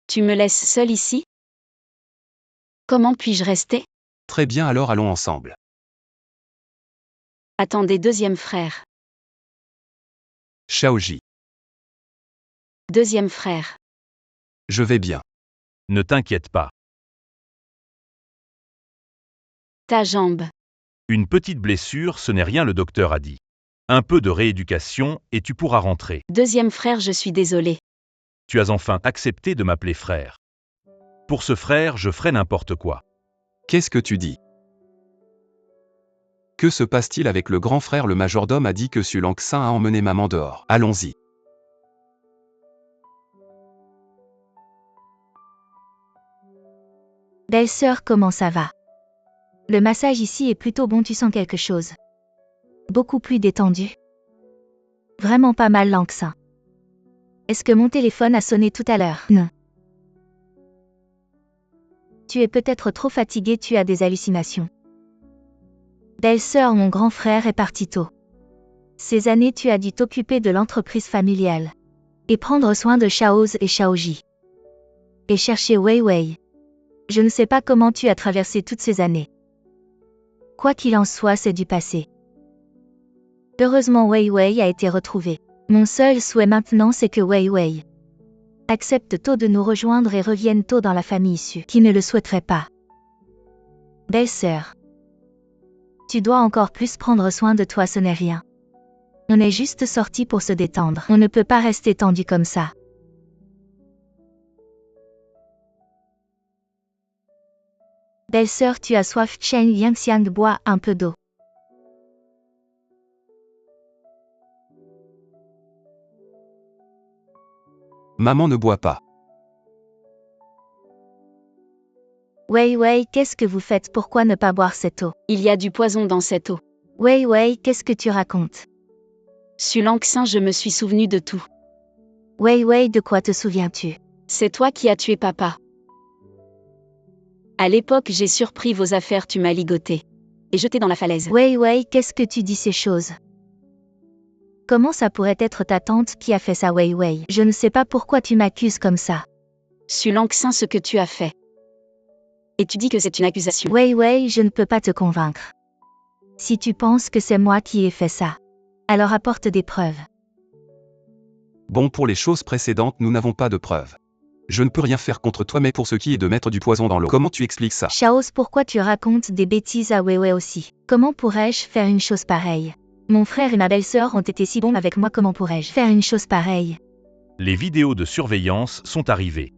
Tu me laisses seule ici? Comment puis-je rester? Très bien, alors allons ensemble. Attendez, deuxième frère. Shaoji. Deuxième frère. Je vais bien. Ne t'inquiète pas. Ta jambe. Une petite blessure, ce n'est rien, le docteur a dit. Un peu de rééducation et tu pourras rentrer. Deuxième frère, je suis désolée. Tu as enfin accepté de m'appeler frère. Pour ce frère, je ferai n'importe quoi. Qu'est-ce que tu dis? Que se passe-t-il avec le grand frère? Le majordome a dit que Sulanxin a emmené maman dehors. Allons-y. Belle-sœur, comment ça va? Le massage ici est plutôt bon, tu sens quelque chose? Beaucoup plus détendu? Vraiment pas mal, Lanxin. Est-ce que mon téléphone a sonné tout à l'heure? Non. Tu es peut-être trop fatigué, tu as des hallucinations. Belle-sœur, mon grand frère est parti tôt. Ces années, tu as dû t'occuper de l'entreprise familiale. Et prendre soin de Chaoz et Shaoji. Et chercher Wei Wei. Je ne sais pas comment tu as traversé toutes ces années. Quoi qu'il en soit, c'est du passé. Heureusement, Wei Wei a été retrouvé. Mon seul souhait maintenant, c'est que Wei Wei accepte tôt de nous rejoindre et revienne tôt dans la famille issue, qui ne le souhaiterait pas. Belle-sœur, tu dois encore plus prendre soin de toi, ce n'est rien. On est juste sorti pour se détendre. On ne peut pas rester tendu comme ça. Belle-sœur, tu as soif. Chen Yangxiang, bois un peu d'eau. Maman ne boit pas. Wei Wei, qu'est-ce que vous faites? Pourquoi ne pas boire cette eau? Il y a du poison dans cette eau. Wei Wei, qu'est-ce que tu racontes? Su Langxin, je me suis souvenu de tout. Wei Wei, de quoi te souviens-tu? C'est toi qui as tué papa. À l'époque, j'ai surpris vos affaires, tu m'as ligoté et jeté dans la falaise. Wei Wei, qu'est-ce que tu dis ces choses? Comment ça pourrait être ta tante qui a fait ça, Wei Wei? Je ne sais pas pourquoi tu m'accuses comme ça. Su Langxin, ce que tu as fait. Et tu dis que c'est une accusation. Wei Wei, je ne peux pas te convaincre. Si tu penses que c'est moi qui ai fait ça, alors apporte des preuves. Bon, pour les choses précédentes, nous n'avons pas de preuves. Je ne peux rien faire contre toi, mais pour ce qui est de mettre du poison dans l'eau, comment tu expliques ça? Chaos, pourquoi tu racontes des bêtises à Wei Wei aussi? Comment pourrais-je faire une chose pareille? Mon frère et ma belle-sœur ont été si bons avec moi, comment pourrais-je faire une chose pareille? Les vidéos de surveillance sont arrivées.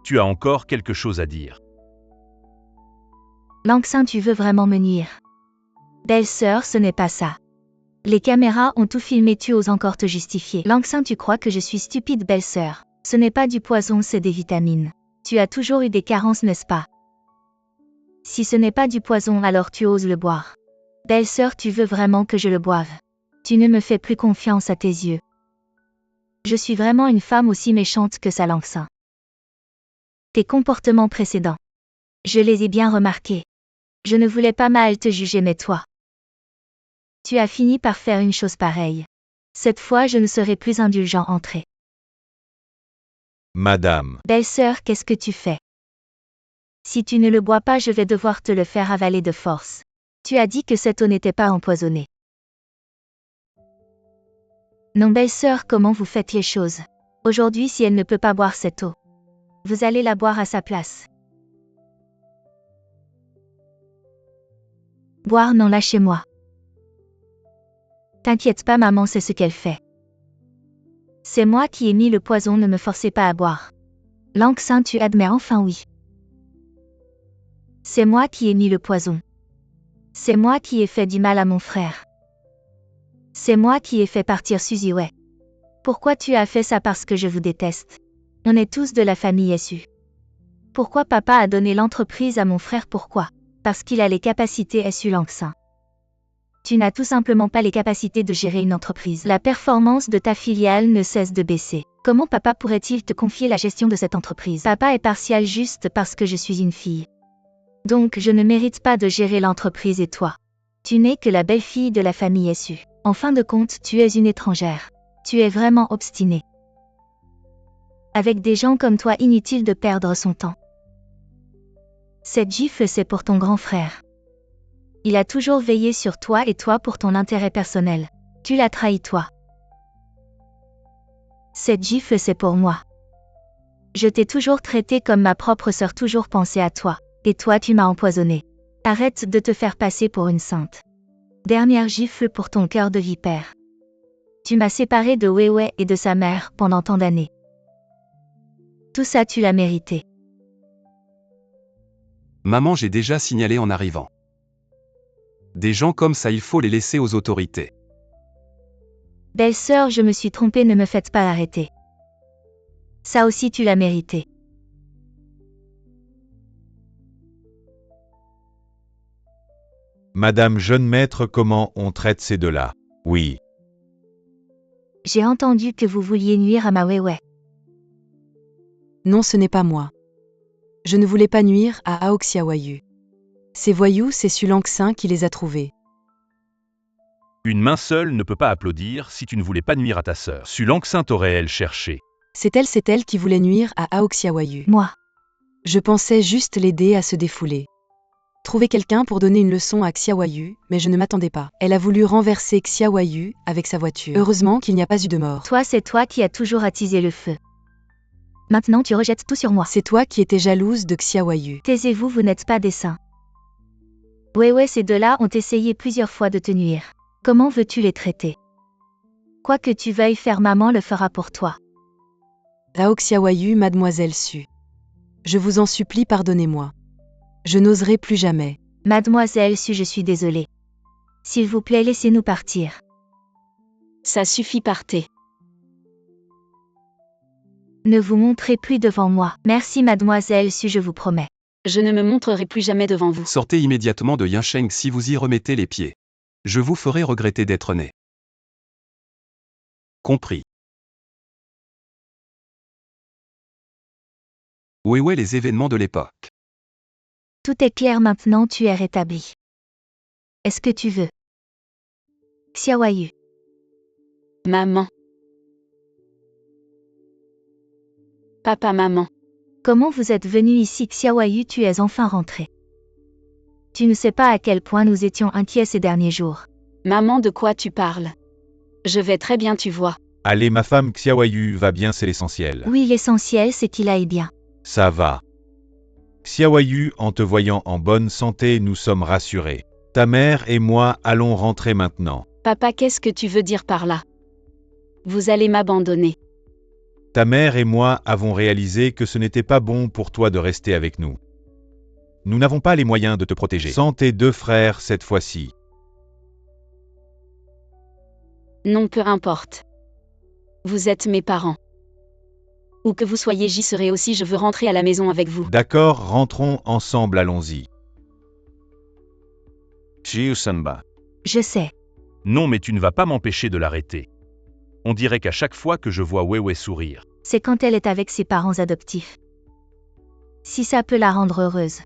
Tu as encore quelque chose à dire. Langxin, tu veux vraiment me nuire? Belle-sœur, ce n'est pas ça. Les caméras ont tout filmé, tu oses encore te justifier. Langxin, tu crois que je suis stupide, belle-sœur? Ce n'est pas du poison, c'est des vitamines. Tu as toujours eu des carences, n'est-ce pas? Si ce n'est pas du poison, alors tu oses le boire. Belle-sœur, tu veux vraiment que je le boive? Tu ne me fais plus confiance à tes yeux. Je suis vraiment une femme aussi méchante que ça, Langxin. Tes comportements précédents, je les ai bien remarqués. Je ne voulais pas mal te juger, mais toi, tu as fini par faire une chose pareille. Cette fois, je ne serai plus indulgent, entrez. Madame, Belle-sœur, qu'est-ce que tu fais? Si tu ne le bois pas, je vais devoir te le faire avaler de force. Tu as dit que cette eau n'était pas empoisonnée. Non, belle-sœur, comment vous faites les choses? Aujourd'hui, si elle ne peut pas boire cette eau, vous allez la boire à sa place. Boire, non, lâchez-moi. T'inquiète pas, maman, c'est ce qu'elle fait. C'est moi qui ai mis le poison, ne me forcez pas à boire. Langxin, tu admets enfin? Oui. C'est moi qui ai mis le poison. C'est moi qui ai fait du mal à mon frère. C'est moi qui ai fait partir Suzy Wei. Pourquoi tu as fait ça? Parce que je vous déteste. On est tous de la famille SU. Pourquoi papa a donné l'entreprise à mon frère? Pourquoi? Parce qu'il a les capacités SU, Langxin. Tu n'as tout simplement pas les capacités de gérer une entreprise. La performance de ta filiale ne cesse de baisser. Comment papa pourrait-il te confier la gestion de cette entreprise? Papa est partial juste parce que je suis une fille. Donc je ne mérite pas de gérer l'entreprise et toi, tu n'es que la belle-fille de la famille SU. En fin de compte, tu es une étrangère. Tu es vraiment obstinée. Avec des gens comme toi, inutile de perdre son temps. Cette gifle, c'est pour ton grand frère. Il a toujours veillé sur toi et toi pour ton intérêt personnel. Tu l'as trahi, toi. Cette gifle, c'est pour moi. Je t'ai toujours traité comme ma propre sœur, toujours pensé à toi. Et toi, tu m'as empoisonné. Arrête de te faire passer pour une sainte. Dernière gifle pour ton cœur de vipère. Tu m'as séparé de Wei Wei et de sa mère pendant tant d'années. Tout ça, tu l'as mérité. Maman, j'ai déjà signalé en arrivant. Des gens comme ça, il faut les laisser aux autorités. Belle-sœur, je me suis trompée, ne me faites pas arrêter. Ça aussi, tu l'as mérité. Madame jeune maître, comment on traite ces deux-là? Oui. J'ai entendu que vous vouliez nuire à ma Wei Wei. Non, ce n'est pas moi. Je ne voulais pas nuire à Aoxia Wayu. Ces voyous, c'est Su Langxin qui les a trouvés. Une main seule ne peut pas applaudir si tu ne voulais pas nuire à ta sœur. Sulanxin t'aurait-elle cherché. C'est elle qui voulait nuire à Aoxiawayu. Moi. Je pensais juste l'aider à se défouler. Trouver quelqu'un pour donner une leçon à Xiaoyu, mais je ne m'attendais pas. Elle a voulu renverser Xiaoyu avec sa voiture. Heureusement qu'il n'y a pas eu de mort. Toi, c'est toi qui as toujours attisé le feu. Maintenant, tu rejettes tout sur moi. C'est toi qui étais jalouse de Xiaoyu. Taisez-vous, vous n'êtes pas des saints. Ouais, ces deux-là ont essayé plusieurs fois de te nuire. Comment veux-tu les traiter? Quoi que tu veuilles faire, maman le fera pour toi. Aoxiawayu, mademoiselle Su. Je vous en supplie, pardonnez-moi. Je n'oserai plus jamais. Mademoiselle Su, je suis désolée. S'il vous plaît, laissez-nous partir. Ça suffit, partez. Ne vous montrez plus devant moi. Merci, mademoiselle Su, je vous promets. Je ne me montrerai plus jamais devant vous. Sortez immédiatement de Yinsheng si vous y remettez les pieds. Je vous ferai regretter d'être né. Compris. Ouais, les événements de l'époque. Tout est clair maintenant, tu es rétabli. Est-ce que tu veux? Xiaoyu. Maman. Papa, maman. Comment vous êtes venu ici, Xiaoyu, tu es enfin rentré. Tu ne sais pas à quel point nous étions inquiets ces derniers jours. Maman, de quoi tu parles? Je vais très bien, tu vois. Allez, ma femme Xiaoyu va bien, c'est l'essentiel. Oui, l'essentiel c'est qu'il aille bien. Ça va. Xiaoyu, en te voyant en bonne santé, nous sommes rassurés. Ta mère et moi allons rentrer maintenant. Papa, qu'est-ce que tu veux dire par là? Vous allez m'abandonner. Ta mère et moi avons réalisé que ce n'était pas bon pour toi de rester avec nous. Nous n'avons pas les moyens de te protéger. Sans tes deux frères cette fois-ci. Non, peu importe. Vous êtes mes parents. Où que vous soyez, j'y serai aussi, je veux rentrer à la maison avec vous. D'accord, rentrons ensemble, allons-y. Jiusanba. Je sais. Non, mais tu ne vas pas m'empêcher de l'arrêter. On dirait qu'à chaque fois que je vois Weiwei sourire. C'est quand elle est avec ses parents adoptifs. Si ça peut la rendre heureuse.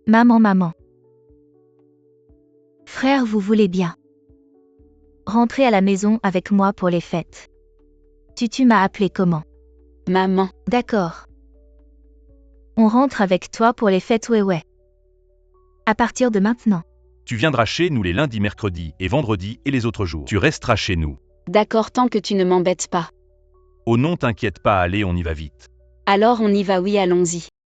Maman. Frère, vous voulez bien rentrer à la maison avec moi pour les fêtes. Tu m'as appelé comment? Maman. D'accord. On rentre avec toi pour les fêtes, ouais. À partir de maintenant. Tu viendras chez nous les lundis, mercredis et vendredis et les autres jours. Tu resteras chez nous. D'accord, tant que tu ne m'embêtes pas. Oh non, t'inquiète pas, allez, on y va vite. Alors on y va, oui, allons-y.